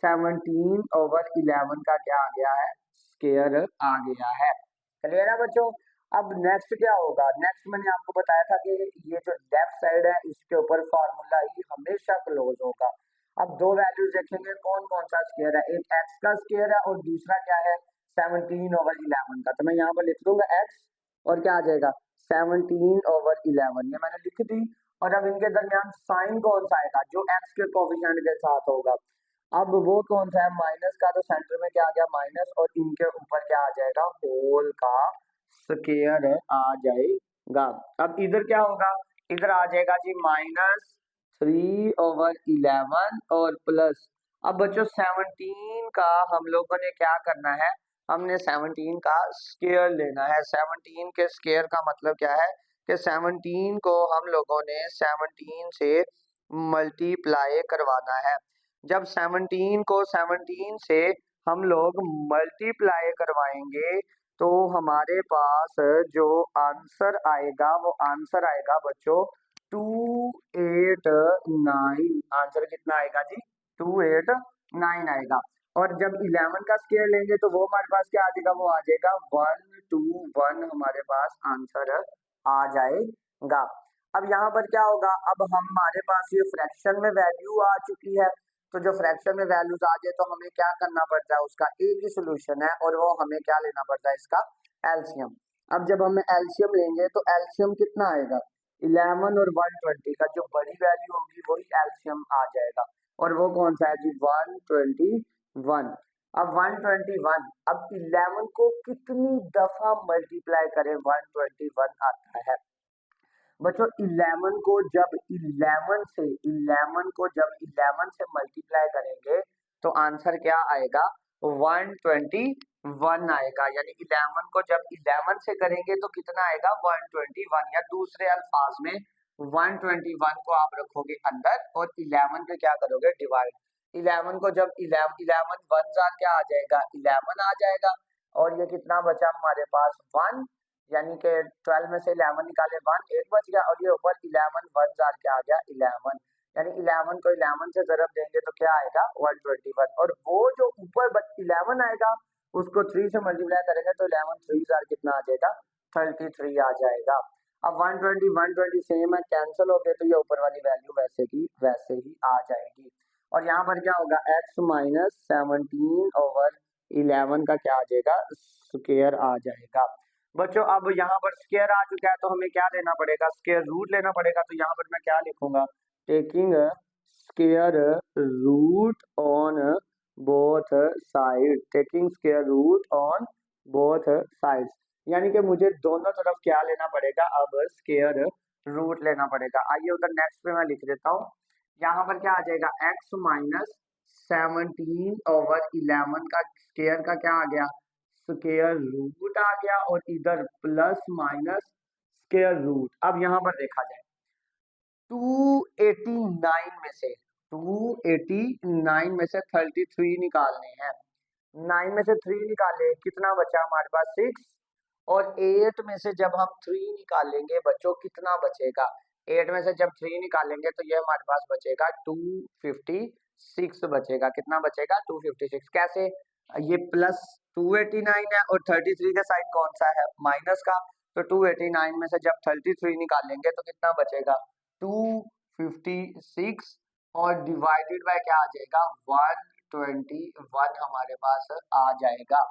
17/11 का क्या आ गया है, स्क्वायर आ गया है। क्लियर है बच्चों। अब नेक्स्ट क्या होगा, नेक्स्ट मैंने आपको बताया था कि ये जो लेफ्ट साइड है इसके ऊपर फॉर्मूला ही हमेशा क्लोज होगा। अब दो वैल्यूज देखेंगे कौन कौन सा स्क्वायर है, एक x का स्क्वायर है और दूसरा क्या है, 17/11 का। तो मैं यहाँ पर लिख दूंगा x, और क्या आ जाएगा, 17/11, ये मैंने लिख दी। और अब इनके दरमियान साइन कौन सा आएगा, जो x के कोफिशिएंट के साथ होगा। अब वो कौन सा है, माइनस का, तो सेंटर में क्या आ गया, माइनस, और इनके ऊपर क्या आ जाएगा, होल का स्क्वायर आ जाएगा। अब इधर क्या होगा, इधर आ जाएगा जी -3/11 और प्लस, अब बच्चों 17 का हम लोगों ने क्या करना है, हमने 17 का स्क्वायर लेना है। 17 के स्क्वायर का मतलब क्या है, कि 17 को हम लोगों ने 17 से मल्टीप्लाई करवाना है। जब 17 को 17 से हम लोग मल्टीप्लाई करवाएंगे, तो हमारे पास जो आंसर आएगा, वो आंसर आएगा बच्चों 289। आंसर कितना आएगा जी, 289 आएगा। और जब 11 का स्क्वायर लेंगे तो वो हमारे पास क्या आ जाएगा, वो आ जाएगा 121, हमारे पास आंसर आ जाएगा। अब यहाँ पर क्या होगा, अब हमारे पास ये फ्रैक्शन में वैल्यू आ चुकी है, तो जो फ्रैक्शन में वैल्यूज आ जाए तो हमें क्या करना पड़ता है, उसका एक ही सोल्यूशन है, और वो हमें क्या लेना पड़ता है, इसका एलसीएम। अब जब हम एलसीएम लेंगे तो एलसीएम कितना आएगा, 11 और 120 का जो बड़ी वैल्यू होगी वही एलसीएम आ जाएगा, और वो कौन सा है जी, 121। अब 121, अब 11 को कितनी दफा मल्टीप्लाई करें 121 आता है बच्चों। 11 को जब 11 से मल्टीप्लाई करेंगे तो आंसर क्या आएगा, 121 आएगा। यानी 11 को जब 11 से करेंगे तो कितना आएगा, 121, या दूसरे अल्फाज में 121 को आप रखोगे अंदर और 11 पे क्या करोगे, डिवाइड। 11 को जब 11 वन जार क्या आ जाएगा, 11 आ जाएगा, और ये कितना बचा हमारे पास, 1, यानी कि 12 में से 11 निकाले 1, 8 बच गया, और ये ऊपर 11 वन जार क्या आ गया, 11, यानी 11 को 11 से जरब देंगे तो क्या आएगा, 121। और वो जो ऊपर 11 आएगा उसको 3 से मल्टीप्लाई करेंगे तो 11 3 जार कितना आ जाएगा, 33 आ जाएगा। अब 120 120 सेम है, कैंसिल हो गए, तो ये ऊपर वाली वैल्यू वैसे की वैसे ही आ जाएगी। और यहाँ पर क्या होगा, x -17/11 का क्या आ जाएगा, स्क्वायर आ जाएगा। बच्चों अब यहाँ पर स्क्वायर आ चुका है तो हमें क्या लेना पड़ेगा, स्क्वायर रूट लेना पड़ेगा। तो यहाँ पर मैं क्या लिखूंगा, taking square root on both side, taking square root on both sides, यानी कि मुझे दोनों तरफ क्या लेना पड़ेगा, अब स्केयर रूट लेना पड़ेगा। आइए उधर नेक्स्ट पे मैं लिख देता हूँ। यहाँ पर क्या आ जाएगा, x माइनस 17/11 का स्केयर का क्या आ गया, स्केयर रूट आ गया, और इधर प्लस माइनस स्केयर रूट। अब यहाँ पर देखा जाए 289 में से 289 में से 33 निकालने हैं। 9 में से 3 निकाले, कितना बचा हमारे पास 6, और 8 में से जब हम 3 निकालेंगे बच्चों कितना बचेगा, 8 में से जब 3 निकालेंगे तो ये हमारे पास बचेगा 256 बचेगा। कितना बचेगा, 256। कैसे, ये प्लस 289 है और 33 का साइड कौन सा है, माइनस का, तो 289 में से जब 33 निकालेंगे तो कितना बचेगा, 256, और डिवाइडेड बाय क्या आ जाएगा, 121 हमारे पास आ जाएगा।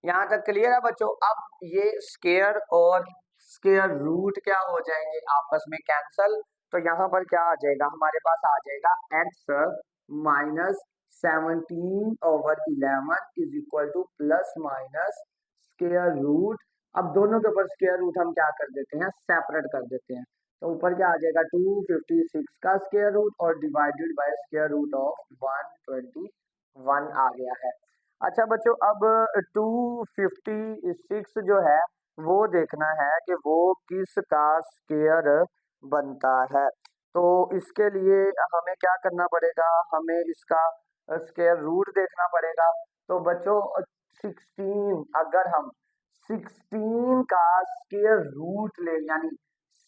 यहाँ तक क्लियर है बच्चों। अब ये स्केयर और स्केयर रूट क्या हो जाएंगे, आपस में कैंसल, तो यहाँ पर क्या आ जाएगा, हमारे पास आ जाएगा x minus 17/11 is equal to plus minus square root. अब दोनों के ऊपर स्केयर रूट हम क्या कर देते हैं, सेपरेट कर देते हैं, तो ऊपर क्या आ जाएगा 256 का स्केयर रूट और divided by square root of 121 आ गया है। अच्छा बच्चों, अब 256 जो है वो देखना है कि वो किस का स्केयर बनता है, तो इसके लिए हमें क्या करना पड़ेगा, हमें इसका स्केयर रूट देखना पड़ेगा। तो बच्चों 16, अगर हम 16 का स्केयर रूट ले, यानी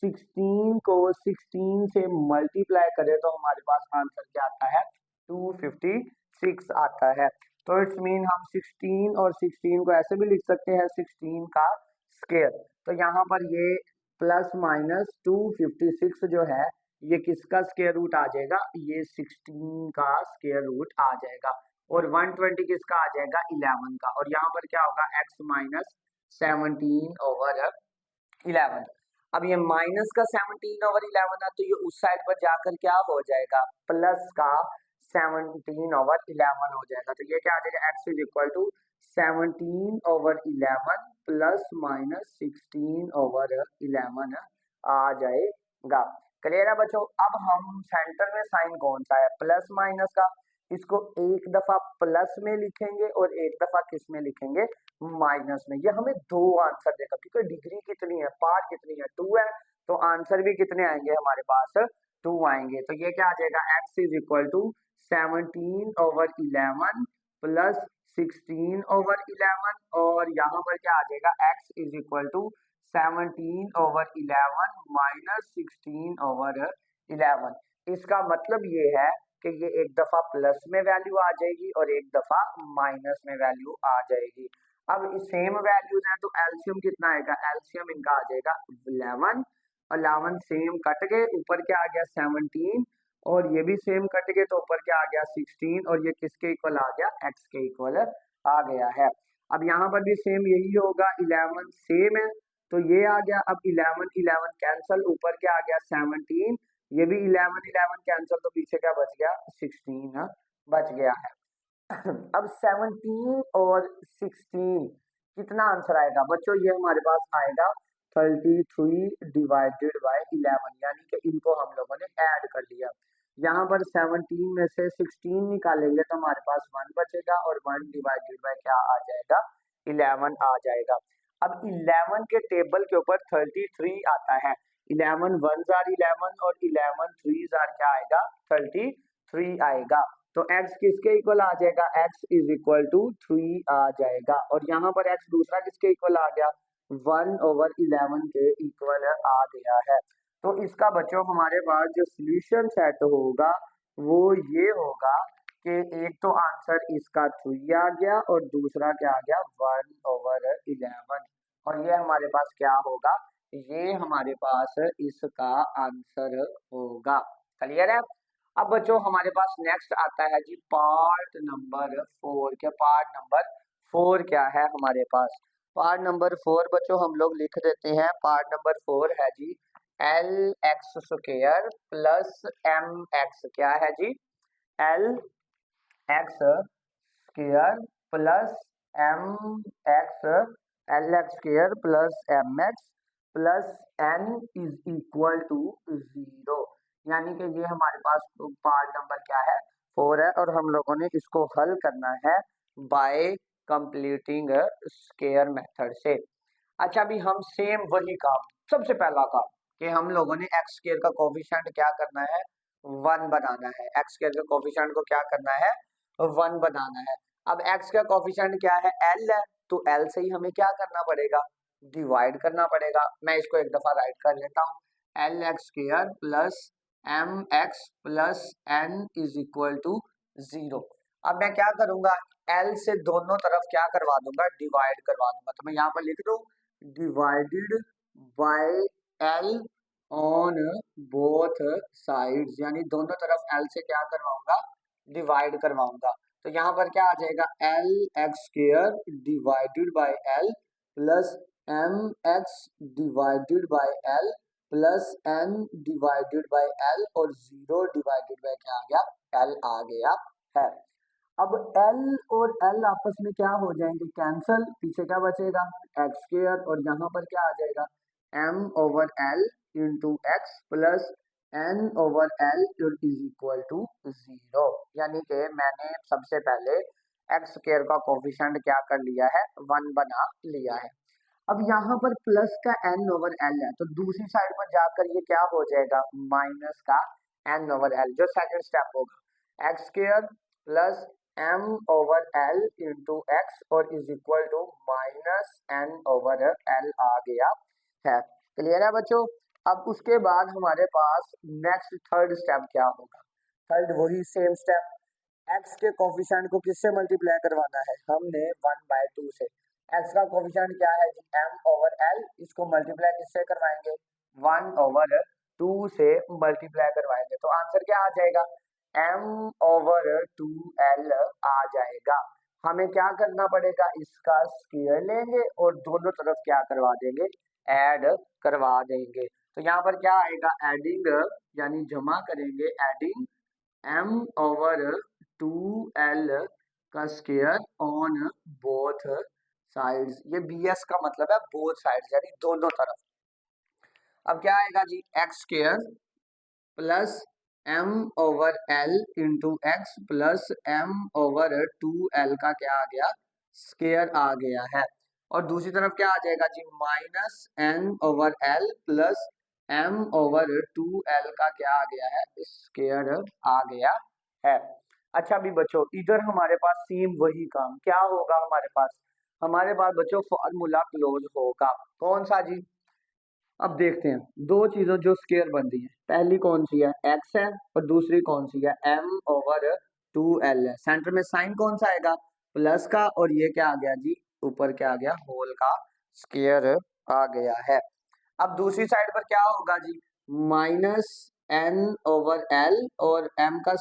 16 को 16 से मल्टीप्लाई करें तो हमारे पास आंसर क्या आता है, 256 आता है। तो इट्स मीन हम 16 और 16 को ऐसे भी लिख सकते हैं 16 का स्केयर। तो यहाँ पर ये प्लस माइनस 256 जो है ये किसका स्केयर रूट आ जाएगा, ये 16 का स्केयर रूट आ जाएगा, और 120 किसका आ जाएगा, 11 का, और यहाँ पर क्या होगा x माइनस 17/11। अब ये माइनस का 17/11 है तो ये उस साइड पर जाकर क्या हो जाएगा, प्लस का 17/11 हो जाएगा। तो ये क्या आ जाएगा, x is equal to 17/11 plus minus 16/11 आ जाएगा। क्लियर है बच्चों। अब हम सेंटर में साइन कौन सा है, प्लस माइनस का, इसको एक दफा प्लस में लिखेंगे और एक दफा किस में लिखेंगे, माइनस में। ये हमें दो आंसर देगा क्योंकि डिग्री कितनी है, पार कितनी है, 2 है, तो आंसर भी कितने आएंगे हमारे पास, 2 आएंगे। तो ये क्या आ जाएगा, x is equal to 17/11 plus 16/11, और यहाँ पर क्या आ जाएगा, x is equal to 17/11 minus 16/11। इसका मतलब ये है कि ये एक दफा प्लस में वैल्यू आ जाएगी और एक दफा माइनस में वैल्यू आ जाएगी। अब सेम वैल्यूज हैं तो एलसीएम कितना आएगा, एलसीएम इनका आ जाएगा 11, 11 सेम कट गए, ऊपर क्या आ गया 17, और ये भी सेम कट गए तो ऊपर क्या आ गया 16, और ये किसके इक्वल आ गया, x के इक्वल आ गया है। अब यहाँ पर भी सेम यही होगा, 11 सेम है तो ये आ गया, अब 11 11 कैंसल, ऊपर क्या आ गया 17, ये भी 11 11 कैंसल, तो पीछे क्या बच गया 16 बच गया है। अब 17 और 16 कितना आंसर आएगा बच्चों, ये हमारे पास आएगा 33 डिवाइडेड बाय 11, यानी कि इनको हम लोगों ने ऐड कर लिया। यहाँ पर 17 में से 16 निकालेंगे तो हमारे पास 1 बचेगा, और 1 डिवाइडेड बाय क्या आ जाएगा, 11 आ जाएगा। अब 11 के टेबल के ऊपर 33 आता है, 11 1s are 11 और 11 3s are क्या आएगा, 33 आएगा। तो x किसके इक्वल आ जाएगा, x इज इक्वल टू 3 आ जाएगा, और यहाँ पर x दूसरा किसके इक्वल आ गया, 1/11 के इक्वल आ गया है। तो इसका बच्चों हमारे पास जो सोल्यूशन सेट होगा वो ये होगा कि एक तो आंसर इसका 3 आ गया और दूसरा क्या आ गया 1/11, और ये हमारे पास क्या होगा, ये हमारे पास इसका आंसर होगा। क्लियर है। अब बच्चों हमारे पास नेक्स्ट आता है जी पार्ट नंबर 4 के पार्ट नंबर 4 क्या है हमारे पास, पार्ट नंबर 4 बच्चों हम लोग लिख देते हैं। पार्ट नंबर 4 है जी LX² प्लस MX क्या है जी, L x square plus M X L x square plus M x plus N is equal to 0। यानी कि ये हमारे पास पार्ट नंबर क्या है, 4 है, और हम लोगों ने इसको हल करना है बाय कंप्लीटिंग स्क्वायर मेथड से। अच्छा, अभी हम सेम वही काम, सबसे पहला काम कि हम लोगों ने एक्स स्क्वायर का कोफिशिएंट क्या करना है, 1 बनाना है। एक्स स्क्वायर के कोफिशिएंट को क्या करना है, 1 बनाना है। अब एक्स का कोफिशिएंट क्या है, एल है, तो एल से ही हमें क्या करना पड़ेगा, डिवाइड करना पड़ेगा। मैं इसको एक दफा राइट कर लेता हूँ, l x square plus M x plus N is equal to 0। अब मैं क्या करूंगा, एल से दोनों तरफ क्या करवा दूंगा, डिवाइड करवा दूंगा। तो मैं यहाँ पर लिख दूं divided by L on both sides, यानी दोनों तरफ एल से क्या करवाऊंगा, डिवाइड करवाऊंगा। तो यहाँ पर क्या आ जाएगा, l x square divided by l plus M x divided by l plus n divided by l, और 0 डिवाइडेड बाय क्या आ गया, एल आ गया है। अब L और L आपस में क्या हो जाएंगे, कैंसल, पीछे क्या बचेगा, एक्स स्क्वायर, और यहाँ पर क्या आ जाएगा, m over L into x plus n over l is equal to 0। यानी कि मैंने सबसे पहले एक्स स्क्वायर का कोफिशिएंट क्या कर लिया है, 1 बना लिया है। अब यहाँ पर प्लस का n ओवर एल है, तो दूसरी साइड पर जाकर ये क्या हो जाएगा, माइनस का n ओवर एल, जो सेकंड स्टेप होगा, X square plus m over L into X और is equal to minus n over L आ गया है। क्लियर है बच्चों। अब उसके बाद हमारे पास नेक्स्ट थर्ड स्टेप क्या होगा, थर्ड वही सेम स्टेप, एक्स के कोफिशिएंट को किससे मल्टीप्लाई करवाना है, हमने 1/2 से। एक्स का कोफिशिएंट क्या है जी, m ओवर एल, इसको मल्टीप्लाई किससे करवाएंगे, 1/2 से मल्टीप्लाई करवाएंगे, तो आंसर क्या आ जाएगा, m ओवर 2l आ जाएगा। हमें क्या करना पड़ेगा, इसका स्क्वायर लेंगे और दोनों तरफ क्या करवा देंगे, ऐड करवा देंगे। तो यहाँ पर क्या आएगा, एडिंग, यानी जमा करेंगे, एडिंग m ओवर 2l का स्क्वायर ऑन बोथ साइड्स। ये bs का मतलब है बोथ साइड्स, यानी दोनों तरफ। अब क्या आएगा जी, X square plus m over l into x plus m over 2l का क्या आ गया, स्क्वायर आ गया है। और दूसरी तरफ क्या आ जाएगा जी, minus n over l plus m over 2l का क्या आ गया है, स्क्वायर आ गया है। अच्छा, अभी बच्चों इधर हमारे पास सेम वही काम क्या होगा, हमारे पास बच्चों फॉर्मूला क्लोज होगा, कौन सा जी। अब देखते हैं दो चीजों जो स्क्वायर बन रही है, पहली कौन सी है, एक्स है, और दूसरी कौन सी है, m ओवर 2l है। सेंटर में साइन कौन सा आएगा, प्लस का, और ये क्या आ गया जी, ऊपर क्या आ गया, होल का स्क्वायर आ गया है। अब दूसरी साइड पर क्या होगा जी, माइनस n ओवर l, और m का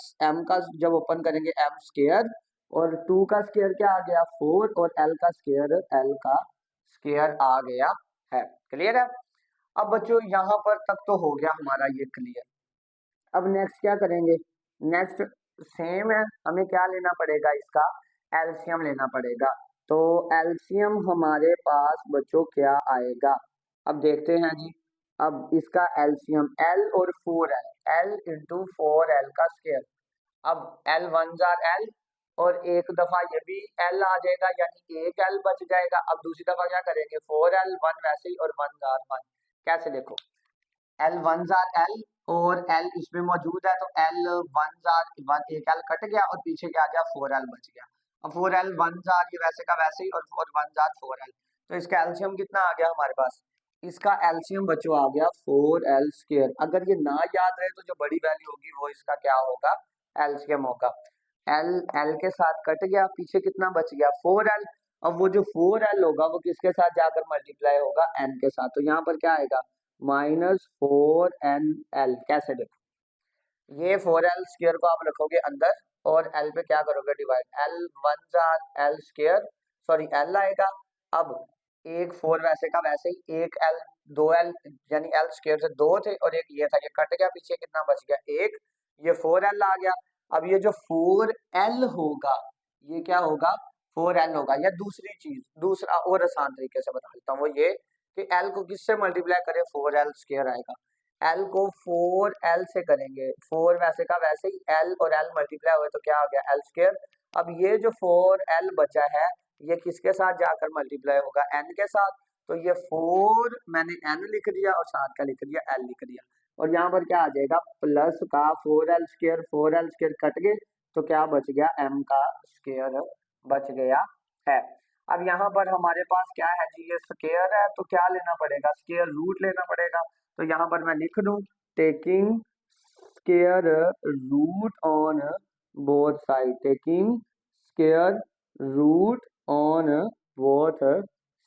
जब ओपन करेंगे m स्क्वायर, और 2 का स्क्वायर क्या आ गया, 4, और l का स्क्वायर l का स्क्वायर आ गया है। क्लियर है। अब बच्चों यहाँ पर तक तो हो गया हमारा ये क्लियर। अब नेक्स्ट क्या करेंगे, नेक्स्ट सेम है, हमें क्या लेना पड़ेगा, इसका एलसीएम लेना पड़ेगा। तो एलसीएम हमारे पास बच्चों क्या आएगा, अब देखते हैं जी। अब इसका एलसीएम एल और 4l, एल इंटू 4l का स्क्वायर। अब एल वन जार एल, और एक दफा ये भी एल आ जाएगा, यानी एक एल बच जाएगा। अब दूसरी दफा क्या करेंगे, 4l, 1 वैसे ही, और 1 जार 1। कैसे, देखो एल वन जार एल, और एल इसमें मौजूद है, तो एल वन जार वन, एक एल कट गया और पीछे क्या आ गया, 4l बच गया। अब 4l 1 जार ये वैसे का वैसे ही, और 4 1 जार 4l, तो इसका एलसीएम कितना आ गया हमारे पास, इसका एलसीएम बच्चों आ गया 4l स्क्वायर। अगर ये ना याद रहे तो जो बड़ी वैल्यू होगी वो इसका क्या होगा, एलसीएम होगा। एल एल के साथ कट गया, पीछे कितना बच गया, 4l। अब वो जो 4l होगा वो किसके साथ जाकर मल्टीप्लाई होगा, n के साथ, तो यहाँ पर क्या आएगा, -4nl। कैसे, देखो ये 4l स्क्वायर को आप रखोगे अंदर, और l पे क्या करोगे, divide, L one jar L square, sorry L आएगा। अब एक 4 वैसे का वैसे ही, एक l, 2l, यानी l स्क्वायर से 2 थे, और एक ये था, ये कट गया, पीछे कितना बच गया, एक, ये 4l आ गया। अब ये जो 4l होगा ये क्या होगा, 4l होगा। या दूसरी चीज, दूसरा और आसान तरीके से बता देता हूँ, वो ये कि l को किससे मल्टीप्लाई करें, 4l स्क्वायर आएगा। l को 4l से करेंगे, 4 वैसे का वैसे ही, l और l मल्टीप्लाई हुए तो क्या आ गया, l स्क्वायर। अब ये जो 4l बचा है ये किसके साथ जाकर मल्टीप्लाई होगा, n के साथ। तो ये 4 मैंने n लिख दिया और साथ का लिख दिया l लिख दिया। और यहाँ पर क्या आ जाएगा, प्लस का 4l स्क्वायर कट गए तो क्या बच गया, m का स्क्वायर बच गया है। अब यहाँ पर हमारे पास क्या है जी, ये स्क्वायर है तो क्या लेना पड़ेगा, स्क्वायर रूट लेना पड़ेगा। तो यहाँ पर मैं लिख दूं, taking square root on both side, taking square root on both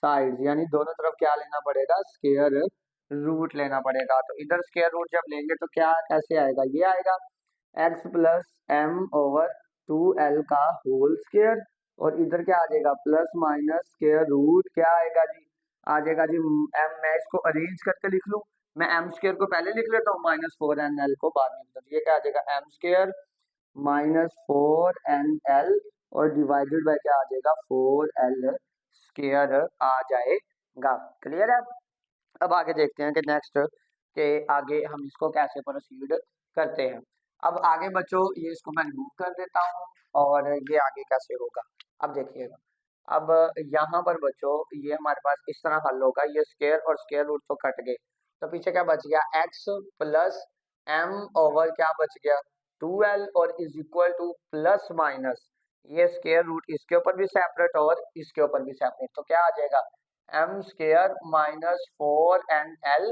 sides, यानी दोनों तरफ क्या लेना पड़ेगा, स्क्वायर रूट लेना पड़ेगा। तो इधर स्क्वायर रूट जब लेंगे तो क्या कैसे आएगा, ये आएगा x plus M over 2l का होल स्क्वायर। और इधर क्या आ जाएगा, प्लस माइनस स्क्वायर रूट क्या आएगा जी, आ जाएगा जी m। मैं इसको अरेंज करके लिख लूं, मैं m स्क्वायर को पहले लिख लेता हूँ, माइनस 4nl को बाद में लिखता हूँ। ये क्या आ जाएगा, m स्क्वायर माइनस 4nl और डिवाइडेड बाय क्या आ जाएगा, 4l स्क्वायर आ जाएगा। क्लियर है। अब आगे देखते हैं कि नेक्स्ट के आगे हम इसको कैसे प्रोसीड करते हैं। अब आगे बच्चों ये इसको मैं रिमूव कर देता हूँ और ये आगे कैसे होगा अब देखिएगा। अब यहाँ पर बच्चों ये हमारे पास इस तरह हल होगा, ये स्क्वायर और स्क्वायर रूट तो कट गए तो पीछे क्या बच गया, x प्लस एम ओवर क्या बच गया 2l और is equal to plus minus ये स्क्वायर रूट इसके ऊपर भी सेपरेट और इसके ऊपर भी सेपरेट, तो क्या आ जाएगा m square minus 4nl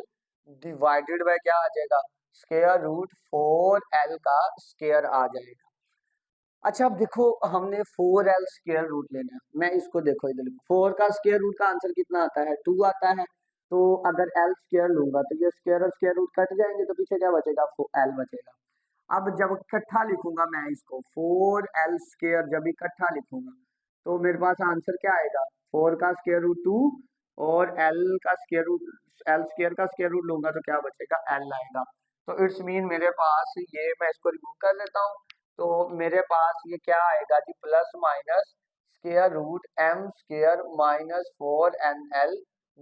divided by क्या आ जाएगा, स्क्वायर रूट 4l का स्क्वायर आ जाएगा। अच्छा अब देखो हमने 4l स्क्वायर रूट लेना है, मैं इसको देखो इधर 4 का स्क्वायर रूट का आंसर कितना आता है, 2 आता है। तो अगर l स्क्वायर लूंगा तो ये स्क्वायर और स्क्वायर रूट कट जाएंगे तो पीछे क्या बचेगा, l बचेगा। अब जब इकट्ठा लिखूंगा मैं इसको 4l स्क्वायर जब इकट्ठा लिखूंगा तो मेरे पास आंसर क्या आएगा, 4 का स्क्वायर रूट 2 और l का स्क्वायर रूट, l स्क्वायर का स्क्वायर रूट लूंगा तो क्या बचेगा, l आएगा। तो इट्स मीन मेरे पास ये, मैं इसको रिमूव कर लेता हूँ, तो मेरे पास ये क्या आएगा जी, plus minus square root m square minus 4nl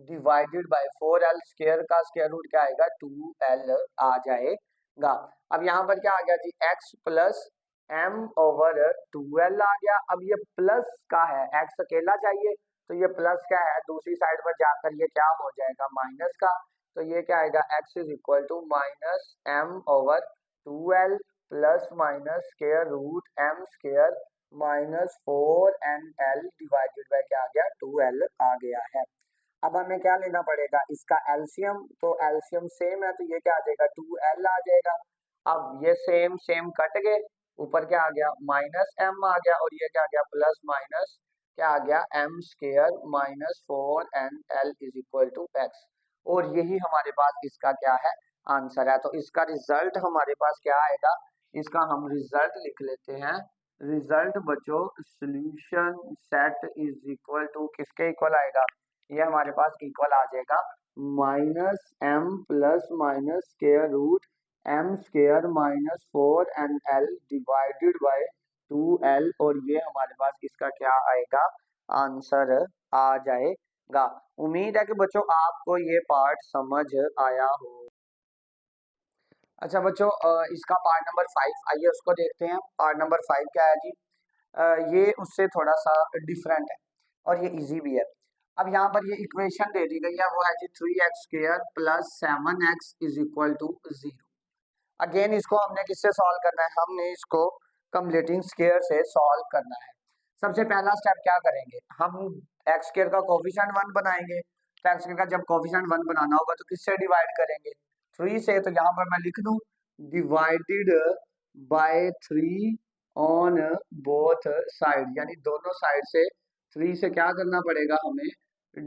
divided by 4l square का स्क्वायर रूट क्या आएगा, 2l आ जाएगा। अब यहाँ पर क्या आ गया जी, x plus m over 2l आ गया। अब ये प्लस का है, x अकेला चाहिए तो ये प्लस का है, दूसरी साइड पर जाकर ये क्या हो जाएगा, माइनस का। तो ये क्या आएगा, x is equal to minus m over 2l plus minus square root m square minus 4nl divided by क्या आ गया, 2l आ गया है। अब हमें क्या लेना पड़ेगा, इसका एलसीएम, तो एलसीएम सेम है तो ये क्या आ जाएगा, 2l आ जाएगा। अब ये सेम सेम कट गए, ऊपर क्या आ गया, माइनस m आ गया और ये क्या आ गया, प्लस माइनस क्या आ गया, m square minus 4nl is equal to x। और यही हमारे पास इसका क्या है, आंसर है। तो इसका रिजल्ट हमारे पास क्या आएगा, इसका हम रिजल्ट लिख लेते हैं। रिजल्ट बच्चों solution set is equal to किसके इक्वल आएगा, ये हमारे पास इक्वल आ जाएगा minus m plus minus square root m square minus 4nl divided by 2l और ये हमारे पास इसका क्या आएगा, आंसर आ जाएगा। उम्मीद है कि बच्चों आपको ये पार्ट समझ आया हो। अच्छा बच्चों इसका पार्ट नंबर 5 आइए उसको देखते हैं। पार्ट नंबर 5 क्या है जी, ये उससे थोड़ा सा डिफरेंट है और ये इजी भी है। अब यहाँ पर ये इक्वेशन दे दी गई है, वो है जी 3x square plus 7x is equal to 0। Again इसको हमने किससे सॉल्व करना है, हमने इसको कंप्लीटिंग स्क्वायर से सॉल्व करना है। सबसे पहला स्टेप क्या करेंगे, हम एक्स स्क्वायर का कोफिशिएंट 1 बनाएंगे। तो एक्स स्क्वायर का जब कोफिशिएंट 1 बनाना होगा तो किससे डिवाइड करेंगे, 3 से। तो यहाँ पर मैं लिख दूं divided by 3 on both side, यानी दोनों साइड से 3 से क्या करना पड़ेगा, हमें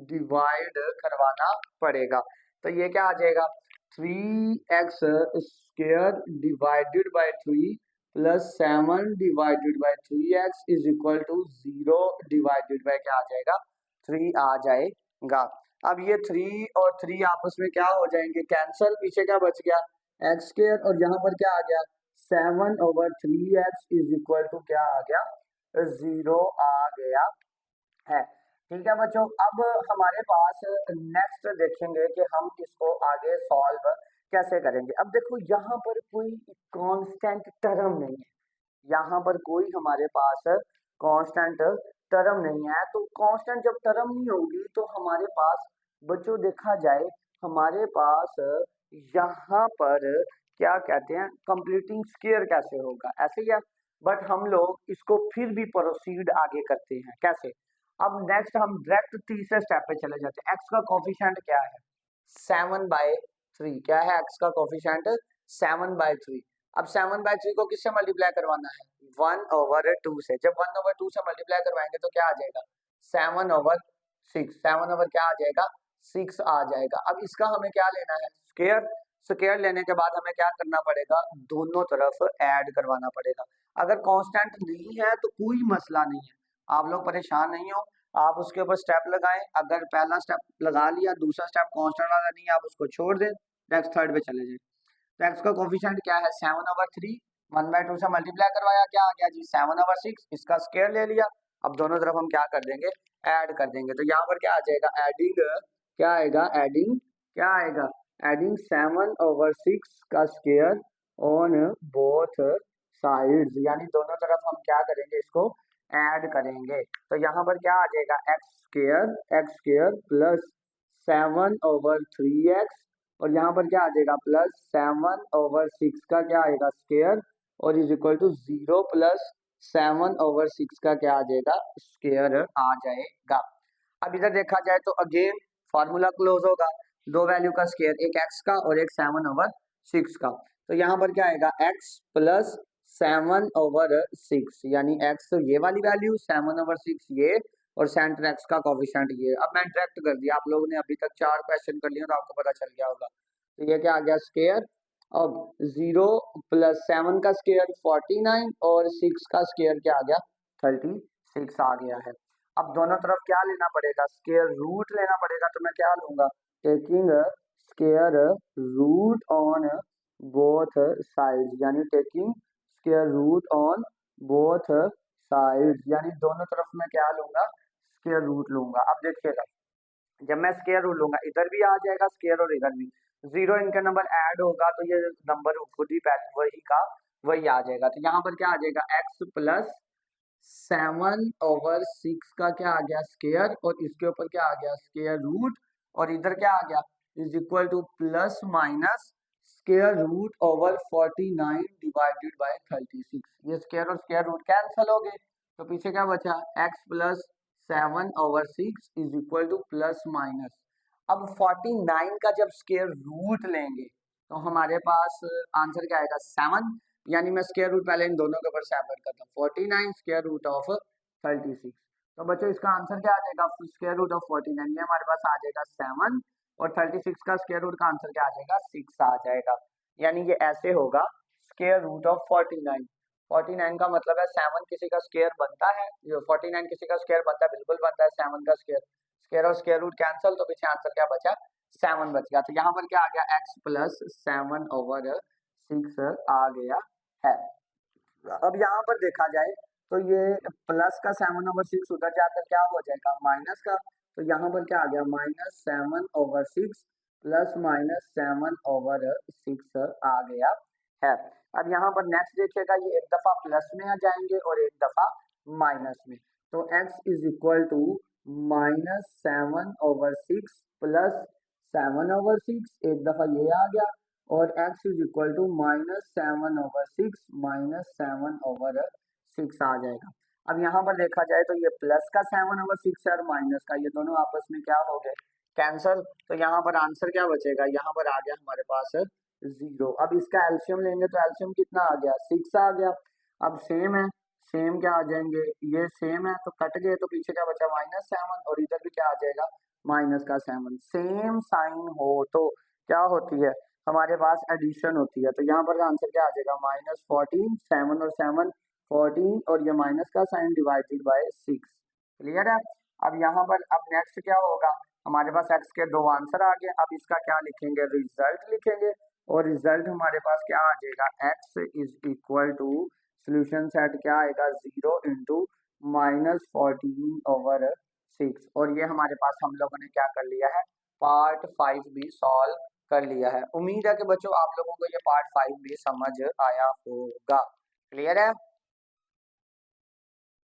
डिवाइड करवाना पड़ेगा। तो ये क्या आ जाएगा, 3x square divided by 3 plus 7 divided by 3x is equal to 0 divided by क्या आ जाएगा, 3 आ जाएगा। अब ये 3 और 3 आपस में क्या हो जाएंगे, कैंसल, पीछे क्या बच गया, x स्क्वायर और यहाँ पर क्या आ गया 7/3x इज इक्वल टू क्या आ गया, 0 आ गया है। ठीक है बच्चों, अब हमारे पास नेक्स्ट देखेंगे कि हम इसको आगे सॉल्व कैसे करेंगे। अब देखो यहाँ पर कोई कांस्टेंट टर्म नहीं है, यहाँ पर कोई हमारे पास कांस्टेंट टर्म नहीं है। तो कांस्टेंट जब टर्म नहीं होगी तो हमारे पास बच्चों देखा जाए हमारे पास यहाँ पर क्या कहते हैं, कंप्लीटिंग स्क्वायर कैसे होगा, ऐसे ही है। बट हम लोग इसको फिर भी प्रोसीड आगे करते हैं कैसे। अब नेक्स्ट हम डायरेक्ट तीसरे स्टेप पे चले जाते हैं। एक्स का कोफिशिएंट क्या है, 7/3। क्या है एक्स का कोफिशिएंट, 7/3। अब 7/3 को किससे मल्टीप्लाई करवाना है, 1/2 से। जब 1/2 से मल्टीप्लाई करवाएंगे तो क्या आ जाएगा, 7/6। 7 क्या आ जाएगा, 6 आ जाएगा। अब इसका हमें क्या लेना है, स्क्वायर। स्क्वायर लेने के बाद हमें क्या करना पड़ेगा, दोनों तरफ ऐड करवाना पड़ेगा। अगर कांस्टेंट नहीं है तो कोई मसला नहीं है, आप लोग परेशान नहीं हो, आप उसके ऊपर स्टेप लगाएं। अगर पहला स्टेप लगा लिया, दूसरा स्टेप कांस्टेंट वाला नहीं है, आप उसको छोड़ दें, नेक्स्ट थर्ड पे चले जाए। तो एक्स का कोफिशिएंट क्या है, 7/3। 1/2 से मल्टीप्लाई करवाया, क्या आ गया जी, 7/6। इसका स्क्वायर ले लिया। अब दोनों तरफ हम क्या कर देंगे, ऐड कर देंगे। तो यहाँ पर क्या आ जाएगा, एडिंग क्या आएगा, एडिंग क्या आएगा, एडिंग 7/6 का स्क्वायर ऑन बोथ साइड्स, यानी दोनों तरफ हम क्या करेंगे, इसको ऐड करेंगे। तो यहाँ पर क्या आ जाएगा, एक्स स्क्वायर प्लस 7/3x, और यहाँ पर क्या आ जाएगा, प्लस 7/6 का क्या आएगा, स्क्वायर, और इज इक्वल टू 0 प्लस 7/6 का क्या आ जाएगा, स्क्वायर आ जाएगा। अब इधर देखा जाए तो अगेन फार्मूला क्लोज होगा, दो वैल्यू का स्क्वायर, एक एक्स का और एक 7/6 का। तो यहाँ पर क्या आएगा, एक्स प्लस 7/6, यानी एक्स ये वाली वैल्यू, 7/6 ये, और सेंटर एक्स का कोफिशिएंट ये। अब मैं डायरेक्ट कर दिया, आप लोगों ने अभी तक 4 क्वेश्चन कर लिए तो आपको पता चल गया होगा। तो ये क्या आ गया, स्क्वायर। अब 0 प्लस 7 का स्क्वायर 49, और 6 का स्क्वायर क्या आ गया, 36 आ गया है। अब दोनों तरफ क्या लेना पड़ेगा, स्क्वायर रूट लेना पड़ेगा। तो मैं क्या लूंगा, taking square root on both sides, यानी taking square root on both sides, यानी दोनों तरफ मैं क्या लूंगा, स्क्वायर रूट लूंगा। अब देखिएगा, जब मैं स्क्वायर रूट लूंगा इधर भी आ जाएगा स्क्वायर और इधर भी, 0 इनका नंबर ऐड होगा तो ये नंबर खुद ही वही का वही आ जाएगा। तो यहाँ पर क्या आ जाएगा, एक्स प्लस 7/6 का क्या आ गया, स्क्वायर, और इसके ऊपर क्या आ गया, स्क्वायर रूट, और इधर क्या आ गया, is equal to plus minus square root over 49 divided by 36। ये स्क्वायर और स्क्वायर रूट कैंसिल हो गए, तो पीछे क्या बचा, x plus 7/6 is equal to plus minus. अब 49 का जब स्क्वायर रूट लेंगे तो हमारे पास आंसर क्या आएगा, 7, यानी मैं स्क्वायर रूट पहले इन दोनों के ऊपर सेपरेट करता हूँ, 49 स्क्वायर रूट ऑफ 36। तो बच्चों इसका आंसर क्या आ जाएगा, स्क्वायर रूट ऑफ 49 ये हमारे पास आ जाएगा 7, और 36 का स्क्वायर रूट का आंसर क्या आ जाएगा, 6 आ जाएगा। यानी ये ऐसे होगा, स्क्वायर रूट ऑफ 49। 49 का मतलब है 7 किसी का स्क्वायर बनता है, 49 किसी का स्क्वायर बनता है, बिल्कुल बनता है 7 का स्क्वायर। स्क्वायर और स्क्वायर रूट कैंसिल, तो पीछे आंसर क्या बचा, 7 बच गया। तो यहाँ पर क्या आ गया, एक्स प्लस 7/6 आ गया है। अब यहाँ पर देखा जाए तो ये प्लस का 7/6 उधर जाकर क्या हो जाएगा, माइनस का। तो यहाँ पर क्या आ गया, -7/6 प्लस -7/6 आ गया है। अब यहाँ पर नेक्स्ट देखिएगा, ये एक दफा प्लस में आ जाएंगे और एक दफा माइनस में। तो x is equal to -7/6 plus 7/6, एक दफा ये आ गया, और x इज इक्वल टू -7/6 -7/6 आ जाएगा। अब यहाँ पर देखा जाए तो ये प्लस का 7/6 है और माइनस का, ये दोनों आपस में क्या हो गए, कैंसल। तो यहाँ पर आंसर क्या बचेगा, यहाँ पर आ गया हमारे पास 0। अब इसका एल्शियम लेंगे तो एल्शियम कितना आ गया, 6 आ गया। अब सेम है, सेम क्या आ जाएंगे, ये सेम है तो कट गए, तो पीछे क्या बचा, -7, और इधर भी क्या आ जाएगा, माइनस का 7। सेम साइन हो तो क्या होती है, हमारे पास एडिशन होती है। तो यहाँ पर आंसर क्या आ जाएगा, -14, 7 और 7 14, और ये माइनस का साइन डिवाइडेड बाय 6। क्लियर है। अब यहाँ पर अब नेक्स्ट क्या होगा, हमारे पास एक्स के दो आंसर आ गए। अब इसका क्या लिखेंगे, रिजल्ट लिखेंगे। और रिजल्ट हमारे पास क्या आ जाएगा, x is equal to solution set क्या आएगा 0 इंटू -14/6। और ये हमारे पास हम लोगों ने क्या कर लिया है, पार्ट 5 भी सॉल्व कर लिया है। उम्मीद है कि बच्चों आप लोगों को ये पार्ट 5 भी समझ आया होगा। क्लियर है।